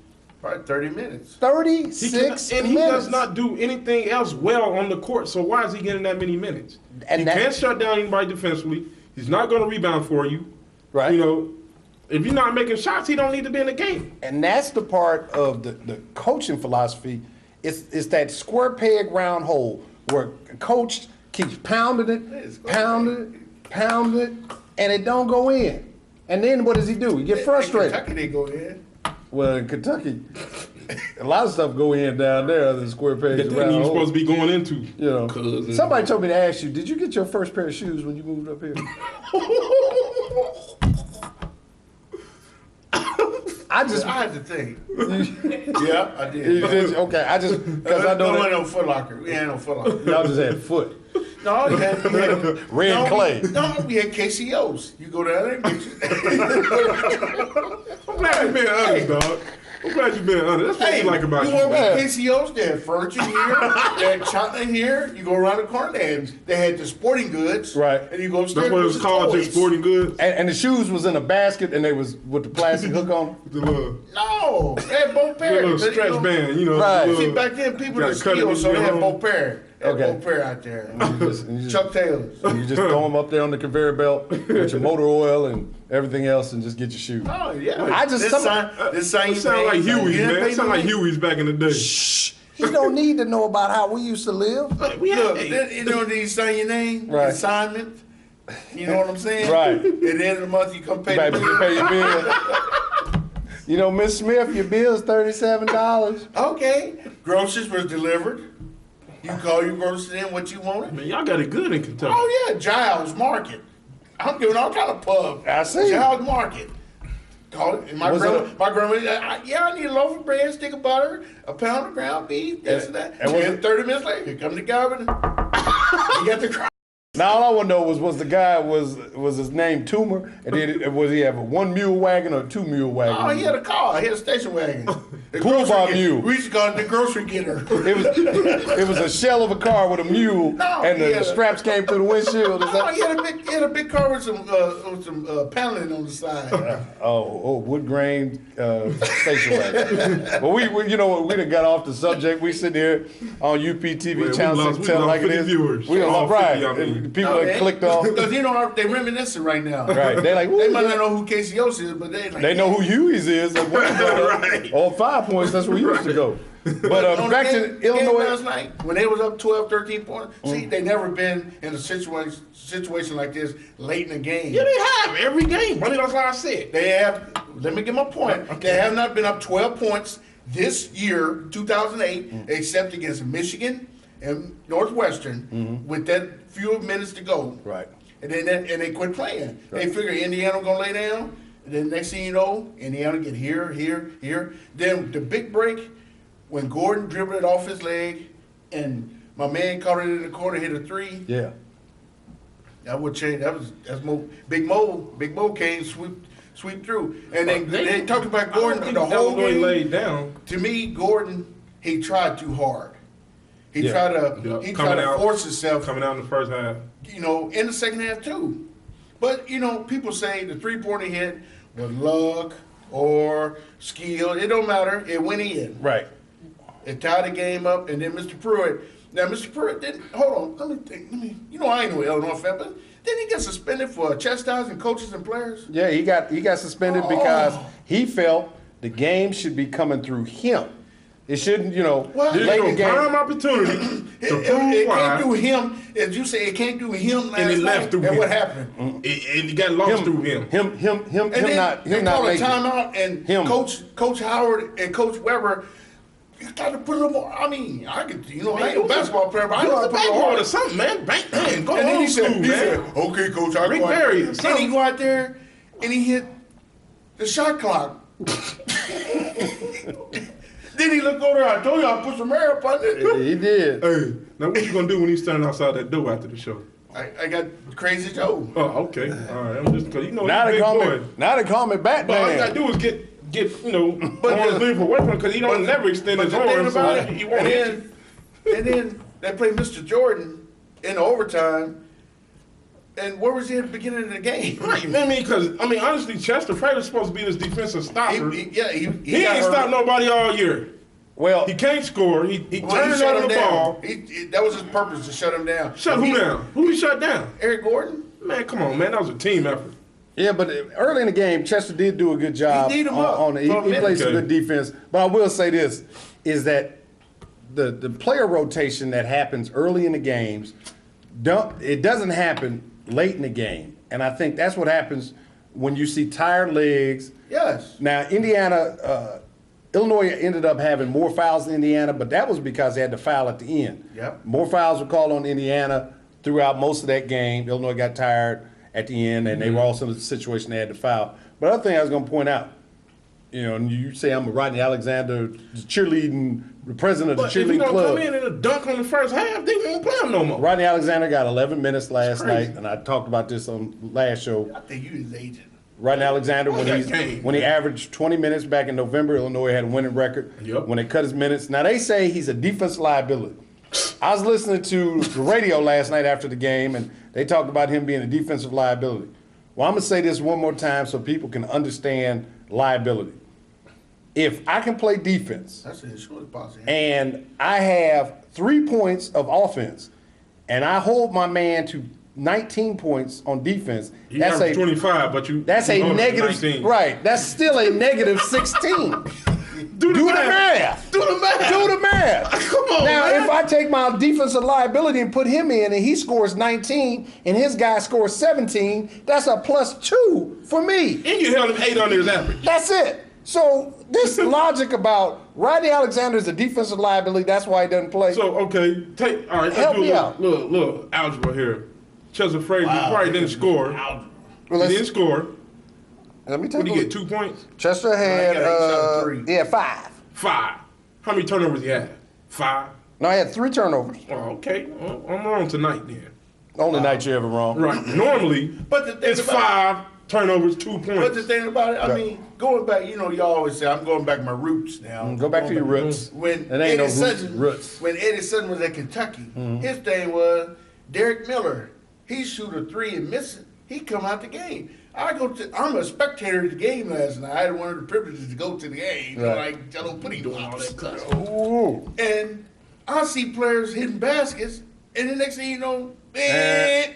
Probably 30 minutes. 36 And minutes. he does not do anything else well on the court, so why is he getting that many minutes? And he can't shut down anybody defensively. He's not going to rebound for you. Right. If you're not making shots, he don't need to be in the game. And that's the part of the coaching philosophy. It's that square peg round hole where a coach keeps pounding it, and it don't go in. And then what does he do? He get frustrated. In Kentucky, they go in. Well, in Kentucky, a lot of stuff go in down there other than square pegs That around thing you're hole. supposed to be going into. Somebody told me to ask you, did you get your first pair of shoes when you moved up here? I had to think. Yeah, I did. Okay, because I know ain't no Foot Locker. We ain't no Foot Locker. y'all just had foot. No, we had Red clay. No, we had KCOs. You go down there and get you. I'm glad you're being honest, dog. I'm glad you're being honest. That's what you like about you. you. Want to be KCOs? They had furniture here. They had chocolate here. You go around the corner. They had the sporting goods. Right. And you go upstairs. That's what it was called, just sporting goods. And the shoes was in a basket and they was with the plastic hook on. The little, No, they had both the pairs. little stretch band, Right. the little- See, back then people gotta were cut it skills, with so they your had own. both pairs. They had Okay. both pair out there. And you just- Chuck Taylors. And you just throw them up there on the conveyor belt with your motor oil and everything else and just get your shoes. Oh yeah. I just- this sign It sound like Huey's, man. It sound like Huey's back in the day. He don't need to know about how we used to live. Look, you know these sign your name, Right. assignment. You know what I'm saying? Right. At the end of the month, you come pay Baby, the you bill. pay your bill. Miss Smith, your bill's $37. Okay. Groceries was delivered. You call your groceries in what you wanted. Man, y'all got it good in Kentucky. Oh yeah, Giles Market. I'm giving all kind of pub. I see. Giles Market. Call it. And my Was grandma, it I need a loaf of bread, stick of butter, a pound of ground beef, this and that. And was And 30 minutes later, here come the governor. You got the crowd. Now all I want to know was the guy was his name Toomer, and then was he have a 1 mule wagon or 2 mule wagon? Oh, he had a car. He had a station wagon. The Pool grocery bar getter. mule. We used to call it the grocery getter. It was a shell of a car with a mule, No, and he the had a- straps came through the windshield. Is Oh, that? he had a big car with some paneling on the side. Wood grain station wagon. But we done got off the subject. We sitting here on UPTV Well, we channel lost- 6 we telling lost like it 50 is. viewers. We All don't right. 50, I mean. People that clicked off. Because they reminiscing right now. Right. They like, They "Ooh, might not know who KCOs is, but they like. They know who Huey's is. At one point. Right. On 5 Points, that's where he used to go. But On back the to game Illinois. last night, when they was up 12, 13 points, see, they never been in a situation like this late in the game. Yeah, they have every game. Buddy, that's what I said. They have, let me get my point. They have not been up 12 points this year, 2008, except against Michigan and Northwestern with that few minutes to go. Right. And then they quit playing. They figure Indiana gonna lay down, and then next thing you know, Indiana get here. Then the big break, when Gordon dribbled it off his leg, and my man caught it in the corner, hit a three. Yeah. That would change. That's Mo. Big Mo came sweep through, and then they talked about Gordon the whole Illinois game. laid down. To me, Gordon, he tried too hard. He tried to force himself. Coming out in the first half. You know, in the second half too. But you know, people say the 3-pointer hit was luck or skill. It don't matter. It went in. Right. It tied the game up, and then Mr. Pruitt. Now, Mr. Pruitt didn't. Hold on. Let me think. You know, I ain't no Illinois fan, but didn't he get suspended for chastising coaches and players? Yeah, he got suspended because he felt the game should be coming through him. It shouldn't, Well, late in the game. Prime opportunity to prove It why. can't do him, as you say, it can't do him last And it left night. through And him. what happened? It got lost through him. Him And then not they not call a making it. timeout, and Him. Coach Howard and Coach Weber, you got to put a little more. I mean, I could, I ain't a basketball player, but I It know was how a to put a backboard little or something, man. Bank, man. Go And then old he said, school, man. okay, Coach, I'll Rick go out Barry there. or Then he go out there, and he hit the shot clock. Then he looked over there, I told you I'll put some air up on it. He did. Hey, now what you gonna do when he's standing outside that door after the show? I got Crazy Joe. Oh, okay. All right. I'm just because Now he's they a call big me. boy. Now they call me But all you gotta Batman. do is get arms leave away from him because he don't never extend But his the thing arms, about so it, he won't hit you. and then they played Mr. Jordan in overtime. And where was he at the beginning of the game? Right, because honestly, Chester Prater's supposed to be this defensive stopper. He He ain't stopped nobody all year. Well, He can't score. He turned shut over him the down. ball. That was his purpose, to shut him down. Shut who down? Who he shut down? Eric Gordon. Man, come on, man. That was a team effort. yeah, but early in the game, Chester did do a good job. He did him up on it. for a He minute. played some Okay. good defense. But I will say this, is that the player rotation that happens early in the games, it doesn't happen late in the game. And I think that's what happens when you see tired legs. Yes. Now, Illinois ended up having more fouls than Indiana, but that was because they had to foul at the end. Yep. More fouls were called on Indiana throughout most of that game. Illinois got tired at the end, and they were also in a situation they had to foul. But other thing I was going to point out, and you say I'm a Rodney Alexander cheerleading, the president of But the if he cheerleading don't club. come in and a dunk on the first half, they won't play him no more. Rodney Alexander got 11 minutes last crazy. night, and I talked about this on last show. I think you his agent. Rodney Alexander, That game, when he averaged 20 minutes back in November, Illinois had a winning record. Yep. When they cut his minutes, now they say he's a defensive liability. I was listening to the radio last night after the game, and they talked about him being a defensive liability. Well, I'm gonna say this one more time so people can understand liability. If I can play defense That's an insurance policy. and I have 3 points of offense, and I hold my man to 19 points on defense, He that's averaged a 25, but that's a you know, negative, 19. right? That's still a negative 16. Do the Do the math. math. Do the math. Do the math. Come on, now, man. if I take my defensive liability and put him in, and he scores 19, and his guy scores 17, that's a +2 for me. And you held him 8 under his average. That's it. So this logic about Rodney Alexander is a defensive liability, that's why he doesn't play. So, okay, all right, let's Help do me a out. little algebra here. Chester Frazier probably didn't score. Well, He let's- didn't score. let me What take did a he look. get, 2 points? Chester had, he shot 3. 5. 5. How many turnovers he had? 5. No, I had 3 turnovers. Oh, okay. Well, I'm wrong tonight then. Only night you ever wrong. Right. Normally, But the thing it's about- 5 turnovers, 2 But the points. thing about it, I mean, going back, you always say, I'm going back to my roots now. Go back to your roots. When It ain't no Eddie Sutton, roots. when Eddie Sutton was at Kentucky, his thing was Derek Miller. He shoot a 3 and miss it. He come out the game. I'm a spectator of the game last night. I had one of the privileges to go to the game. Right. Like Jello Pudding Doing all that cuss. Ooh. And I see players hitting baskets, and the next thing you know, man,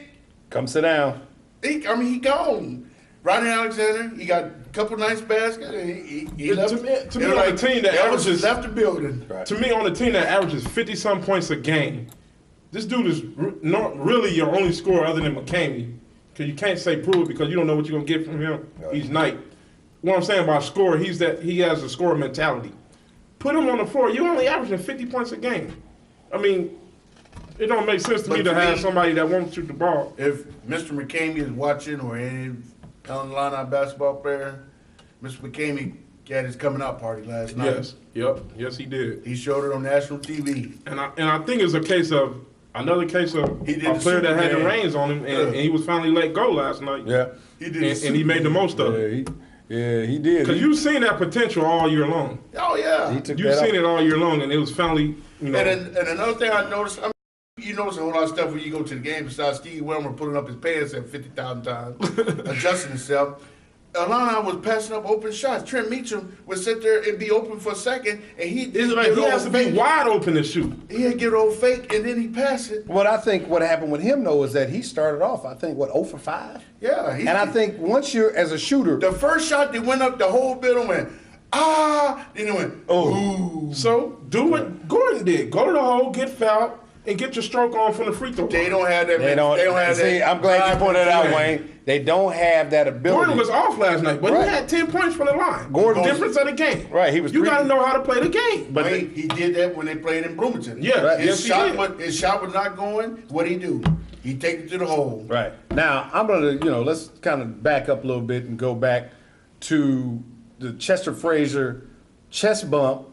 Come sit down. he gone. Rodney Alexander, he got a couple nice baskets. He left. To me, on the team that averages left the building. Right. To me, on the team that averages 50-some points a game, this dude is not really your only scorer other than McCamey. Because you can't say prove it because you don't know what you're gonna get from him each night. What I'm saying about score, he has a scorer mentality. Put him on the floor, you're only averaging 50 points a game. I mean, it don't make sense to me to have somebody that won't shoot the ball. If Mr. McCamey is watching or any Illini basketball player, Mr. McCamey had his coming out party last night. Yes, he did. He showed it on national TV. And I think it's another case of a player that had the reins on him, and he was finally let go last night. Yeah. He did, and he made the most of it. He did. Because you've seen that potential all year long. Oh yeah, You've seen it all year long, and it was finally, And another thing I noticed, you notice a whole lot of stuff when you go to the game. Besides Steve Wilmer pulling up his pants at 50,000 times, adjusting himself. Alana was passing up open shots. Trent Meacham would sit there and be open for a second, and he has to be wide open to shoot. He'd get old fake, and then he pass it. What I think what happened with him though is that he started off, I think, 0 for 5. Yeah, and I think once you're as a shooter, the first shot that went up, the whole building went then it went ooh. So do what Gordon did: go to the hole, get fouled, and get your stroke on from the free throw. They don't have that. They don't have that. I'm glad you pointed it out, Wayne. They don't have that ability. Gordon was off last night, but he had 10 points from the line. Gordon difference of the game. Right, he was. You got to know how to play the game. But he did that when they played in Bloomington. Yeah, right. His shot was not going. What'd he do? He take it to the hole. Right. Now I'm gonna, let's kind of back up a little bit and go back to the Chester Frazier chest bump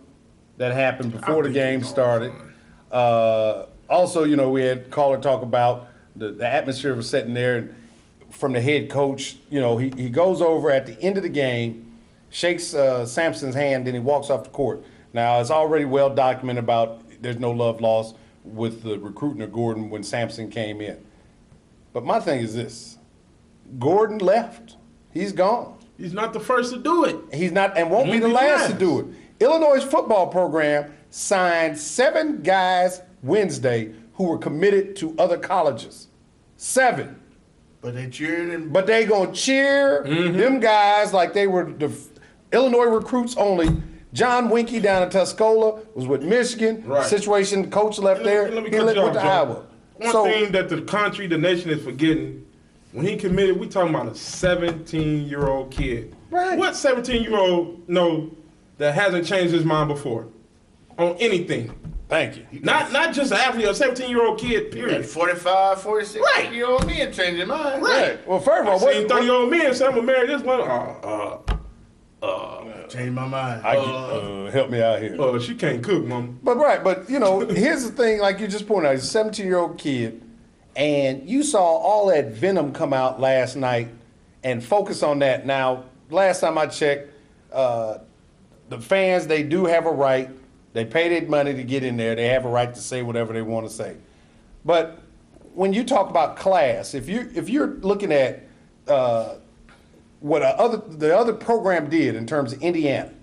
that happened before the game started. Also, we had caller talk about the atmosphere was sitting there, and from the head coach, he goes over at the end of the game, shakes Sampson's hand, then he walks off the court. Now, it's already well documented about there's no love lost with the recruiting of Gordon when Sampson came in. But my thing is this. Gordon left. He's gone. He's not the first to do it. He's not, and won't be the last to do it. Illinois' football program signed 7 guys Wednesday who were committed to other colleges. 7. But they cheered But they gonna cheer them guys like they were the Illinois recruits only. John Winkie down in Tuscola was with Michigan. Right. Situation, coach left there. Let me He cut went you off, to Joe. Iowa. One thing that the country, the nation is forgetting, when he committed, we talking about a 17-year-old kid. Right. What 17-year-old know that hasn't changed his mind before on anything? Thank you. Not just an athlete, a 17-year-old kid, period. 45, 46-year-old men change their mind. Right. Well, first of all, Seen 30-year-old men say, I'm going to marry this one. Change my mind. Help me out here. She can't cook, mom. But here's the thing, like you just pointed out, he's a 17-year-old kid, and you saw all that venom come out last night and focus on that. Now, last time I checked, the fans, they do have a right. They pay their money to get in there. They have a right to say whatever they want to say. But when you talk about class, if you're looking at what the other program did in terms of Indiana,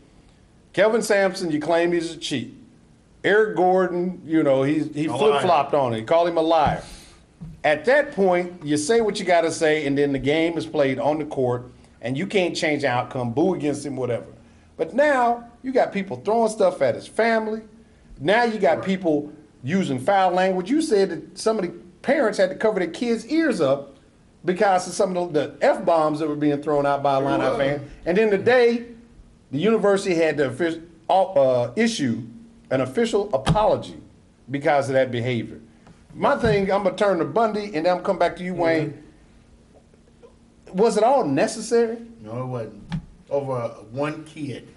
Kelvin Sampson, you claim he's a cheat. Eric Gordon, he flip-flopped on it. He called him a liar. At that point, you say what you got to say, and then the game is played on the court, and you can't change the outcome, boo against him, whatever. But now you got people throwing stuff at his family. Now you got people using foul language. You said that some of the parents had to cover their kids' ears up because of some of the F-bombs that were being thrown out by Illini fans. And then today, the university had to issue an official apology because of that behavior. My thing, I'm going to turn to Bundy, and then I'm going to come back to you, Wayne. Was it all necessary? No, it wasn't. Over one kid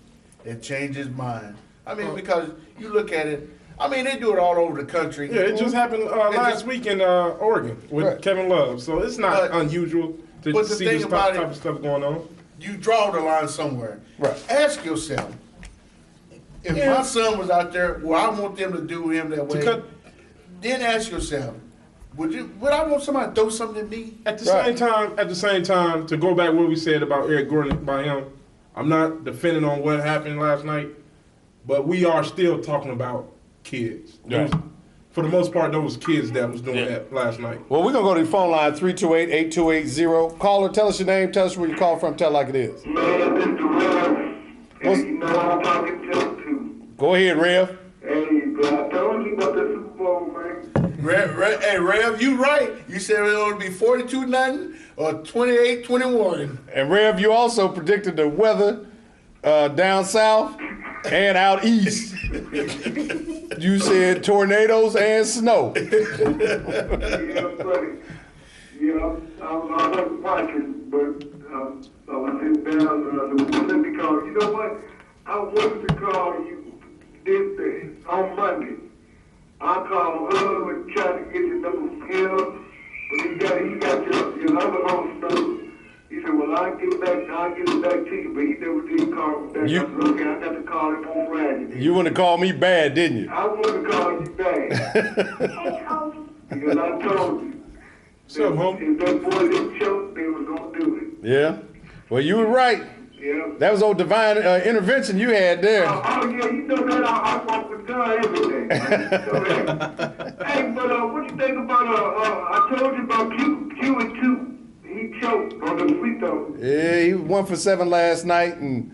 that changed his mind. I mean, because you look at it, they do it all over the country. Yeah, it just happened last week in Oregon with Kevin Love. So it's not unusual to see this type of stuff going on. You draw the line somewhere. Right. Ask yourself, if my son was out there, would I want them to do him that way? Then ask yourself, would I want somebody to throw something at me? At the same time, to go back what we said about Eric Gordon by him, I'm not defending on what happened last night, but we are still talking about kids. Right. for the most part, those kids that was doing that last night. Well, we're going to go to the phone line, 328-8280. Caller, tell us your name, tell us where you call from, tell it like it is. Man, Mr. Rev, What's- and you know I'm talking to. Go ahead, Rev. Hey, bro, I told you about the Super Bowl, man. Hey, Rev, you right. You said it would be 42-0 or 28-21. And Rev, you also predicted the weather down south and out east. You said tornadoes and snow. Yeah, buddy. Yeah, I was watching, but I was sitting down. Let me call. You know what? I wanted to call you this day on Monday. I called Hub and tried to get your number from him, but he got your number on stuff. He said, "Well, I'll get it back to you," but he never did call me back. I said, "Okay, I got to call him on Friday." You want to call me bad, didn't you? I want to call you back. Because I told you. So, home. If that boy didn't choke, they was gonna do Yeah. Well, you were right. it. Yeah. That was old divine intervention you had there. Oh yeah, you know that I walk with God every day. Hey, but what you think about I told you about Q and 2. He choked on the free throw. Yeah, he was 1 for 7 last night, and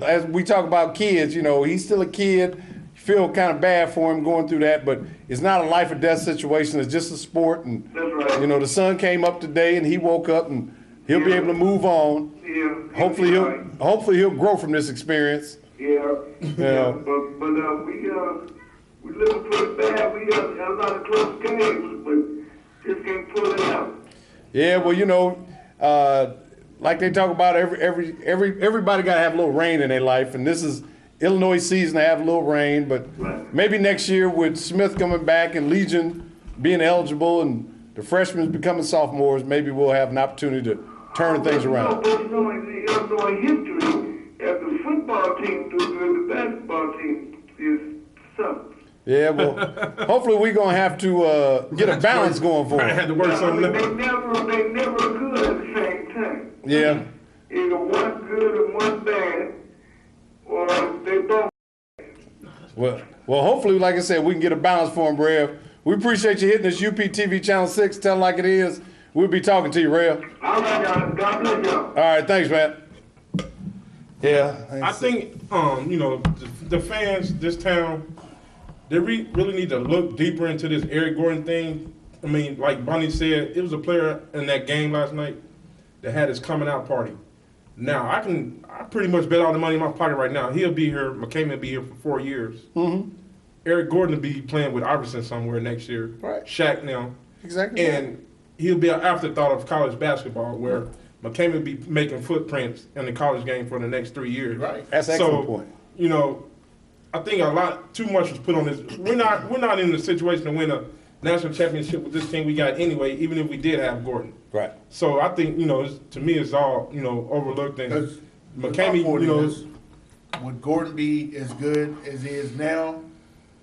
as we talk about kids, he's still a kid. You feel kind of bad for him going through that, but it's not a life or death situation. It's just a sport, and That's right. the sun came up today, and he woke up, and he'll be able to move on. Yeah. Hopefully right. he'll grow from this experience. Yeah. Yeah. But we living pretty bad. We had a lot of close games, but just can't pull it out. Yeah, well, like they talk about, everybody got to have a little rain in their life, and this is Illinois season to have a little rain. But maybe next year with Smith coming back and Legion being eligible and the freshmen becoming sophomores, maybe we'll have an opportunity to turn things around. But in Illinois history, if the football team do good, the basketball team is something. Yeah, well, hopefully we're going to have to get a balance going for I had them. to work something They out. never good at the same time. Yeah. Either one good and one bad, or they both. Well, hopefully, like I said, we can get a balance for them, Rev. We appreciate you hitting this UPTV Channel 6, tell like it is. We'll be talking to you, Rev. All right, y'all. God bless y'all. All right, thanks, man. Yeah. I think, the fans, this town, they really need to look deeper into this Eric Gordon thing. I mean, like Bonnie said, it was a player in that game last night that had his coming out party. Now, I pretty much bet all the money in my pocket right now. He'll be here, McCain will be here for 4 years. Mm-hmm. Eric Gordon will be playing with Iverson somewhere next year. Right. Shaq now. Exactly. And he'll be an afterthought of college basketball where McCain will be making footprints in the college game for the next 3 years. Right. That's an excellent point. I think too much was put on this. We're not in the situation to win a national championship with this team we got anyway, even if we did have Gordon. Right. So I think, to me it's all, overlooked, and Because McCamey, would Gordon be as good as he is now,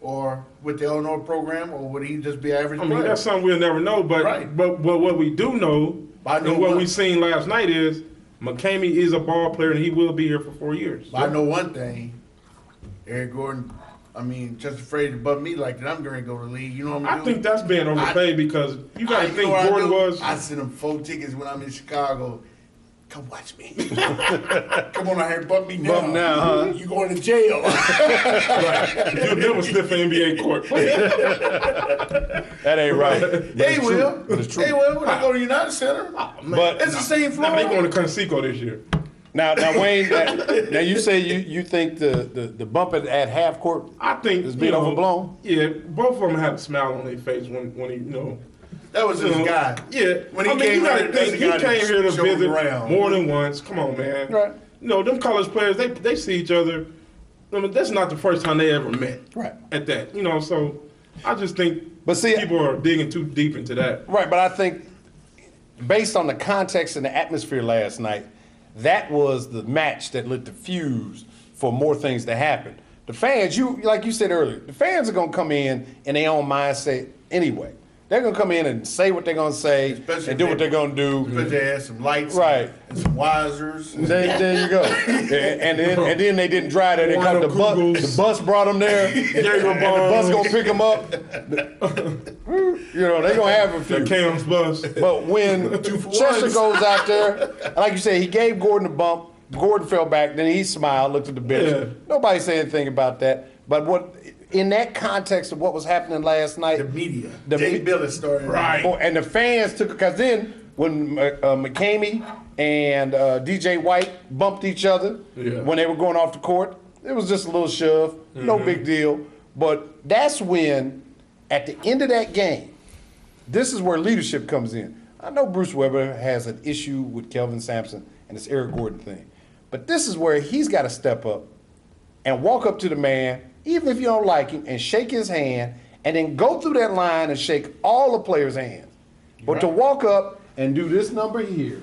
or with the Illinois program, or would he just be an average I mean, player? that's something we'll never know, but Right. but what we do know, I know and what one- we seen last night is McCamey is a ball player and he will be here for 4 years. But I know one thing, Eric Gordon, just afraid to butt me like that, I'm going to go to the league. You know what I'm I doing? think that's being overplayed because you got to You think know what Gordon I do? was. I send him 4 tickets when I'm in Chicago. Come watch me. Come on out here, bump me now. Bump now, huh? You going to jail. You'll never sniff an NBA court. That ain't right. They will. But it's true. They will when they go to United Center. But It's the same floor. Now they going to Conseco this year. now Wayne, now you say you think the bump at half court I think is being overblown? Yeah, both of them had a smile on their face when he That was his guy. Yeah, When he I mean, came you gotta here, that's think, the he guy that came here to showed him visit around. more than once. Come on, man. Right. Them college players, they see each other. I mean, that's not the first time they ever met. Right. At that, so I just think But see, people are digging too deep into that. Right, but I think based on the context and the atmosphere last night, that was the match that lit the fuse for more things to happen. The fans, like you said earlier, the fans are going to come in their own mindset anyway. They're gonna come in and say what they're gonna say Especially and do if what they- they're gonna do. Because they had some lights, Right. and some wisers. There you go. And then they didn't drive there. They called the bus. Kugels. The bus brought them there. And the bus gonna pick them up. You know, they gonna have a few. The Cam's bus. But when Chester goes out there, and like you said, he gave Gordon a bump. Gordon fell back. Then he smiled, looked at the bench. Yeah. Nobody said anything about that. But what, in that context of what was happening last night, The media. The Jay me- Billis started. Right. and the fans took, because then when McCamey and DJ White bumped each other Yeah. when they were going off the court, it was just a little shove, no big deal. But that's when, at the end of that game, this is where leadership comes in. I know Bruce Weber has an issue with Kelvin Sampson and this Eric Gordon thing, but this is where he's got to step up and walk up to the man, even if you don't like him, and shake his hand, and then go through that line and shake all the players' hands. But to walk up and do this number here,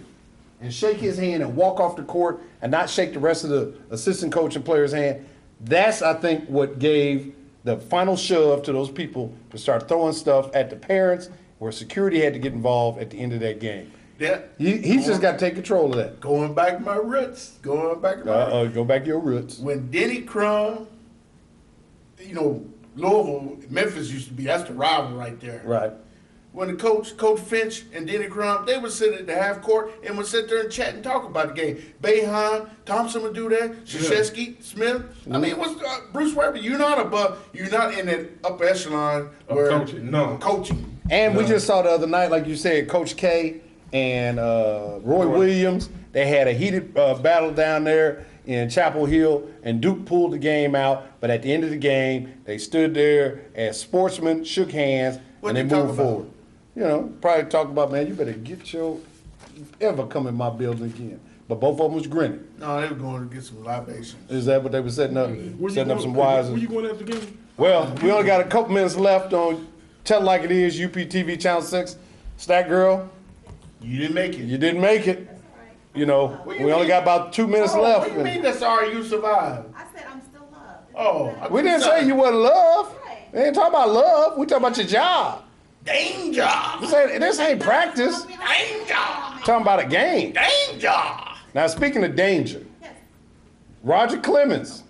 and shake his hand and walk off the court and not shake the rest of the assistant coach and player's hand, that's, I think, what gave the final shove to those people to start throwing stuff at the parents, where security had to get involved at the end of that game. Yeah. He's just got to take control of that. Going back to my roots. Going back to my roots. Go back to your roots. When Denny Crum, you know, Louisville, Memphis used to be, that's the rival right there. Right. When the Coach Finch and Denny Crum, they would sit at the half court and would sit there and chat and talk about the game. Boeheim, Thompson would do that, Krzyzewski, Smith. I mean, what's Bruce Weber? You're not in that upper echelon Of where coaching, no. coaching. And we just saw the other night, like you said, Coach K and Roy Williams, they had a heated battle down there in Chapel Hill, and Duke pulled the game out. But at the end of the game, they stood there as sportsmen, shook hands, What'd and they they talk moved about? forward. You know, probably talk about, man, you better get your, ever come in my building again. But both of them was grinning. No, they were going to get some libations. Is that what they were setting up? Setting up some wires. Where you going after the game? Well, we only got a couple minutes left on Tell Like It Is, UPTV Channel 6. Stat Girl, You didn't make it. you didn't make it. You know, What do you we only mean? got about 2 minutes Oh, left. What do you mean that's all you survived? I said I'm still loved. Oh, We didn't say you wasn't love. We ain't talking about love. We talking about your job. Danger! This ain't practice. Danger! Talking about a game. Danger! Now, speaking of danger, Yes. Roger Clemens.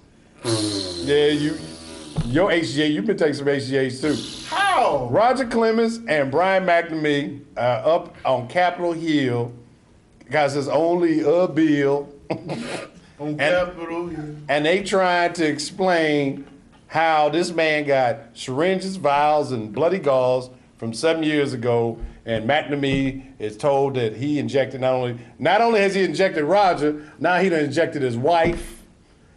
Yeah, your HGA, you've been taking some HGAs too. How? Roger Clemens and Brian McNamee are up on Capitol Hill because it's only a bill. On Capitol Hill. And they tried to explain how this man got syringes, vials, and bloody gauze from 7 years ago. And McNamee is told that he injected not only has he injected Roger, now he done injected his wife.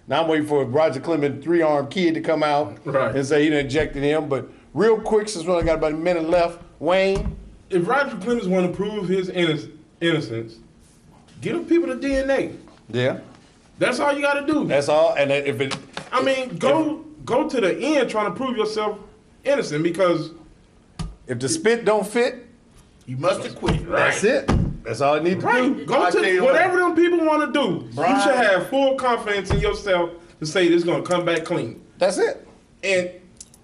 Now I'm waiting for Roger Clemens' 3-armed kid to come out Right. and say he done injected him. But real quick, since we only got about a minute left, Wayne, If Roger Clemens want to prove his innocence, give people the DNA. yeah, That's all you got to do. that's all. And if it, I mean, go to the end trying to prove yourself innocent because if the spit don't fit, You must have quit. that's it. That's all I need to do. right, go I tell to you whatever them people want to do. Brian- You should have full confidence in yourself to say this is going to come back clean, That's it. and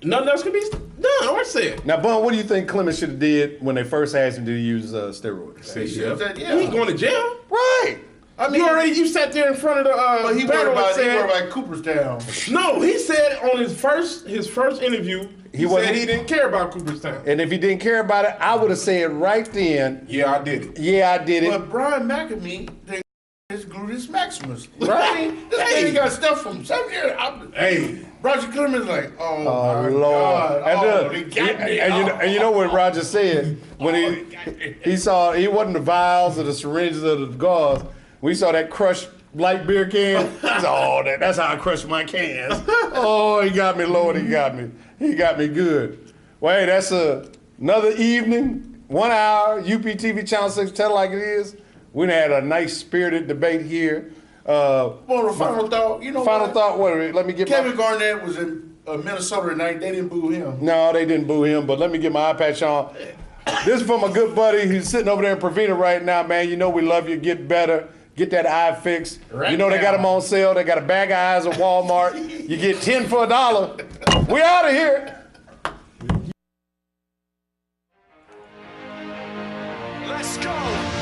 nothing else can be done or said. Now, Bun, what do you think Clemens should have did when they first asked him to use steroids? He should have said, He ain't going to jail. Right. I mean, You sat there in front of the but he worried battle and about said, Cooperstown. no, he said on his first interview, he wasn't- said he didn't care about Cooperstown. And if he didn't care about it, I would have said right then, Yeah, I did it. yeah, I did it. But Brian McNamee, his gluteus maximus. Right. I mean, this man got stuff from 7 years. Hey, Roger Clemens like, oh, Oh, my Lord. God. And, Oh, they got me. and you know what Roger said? When he saw, he wasn't the vials or the syringes or the gauze. We saw that crushed light beer can. He said, oh, that's how I crush my cans. Oh, he got me, Lord, he got me. He got me good. Well, hey, that's another evening, 1 hour, UPTV Channel 6, Tell It Like It Is. We done had a nice spirited debate here. Well, the final thought, you know Final what? thought, let me get Kevin Garnett was in Minnesota tonight. They didn't boo him. No, they didn't boo him, but let me get my eye patch on. This is from a good buddy who's sitting over there in Provena right now, man. You know we love you. Get better. Get that eye fixed. Right you know they got now. them on sale. They got a bag of eyes at Walmart. You get 10 for $1. We out of here. skull.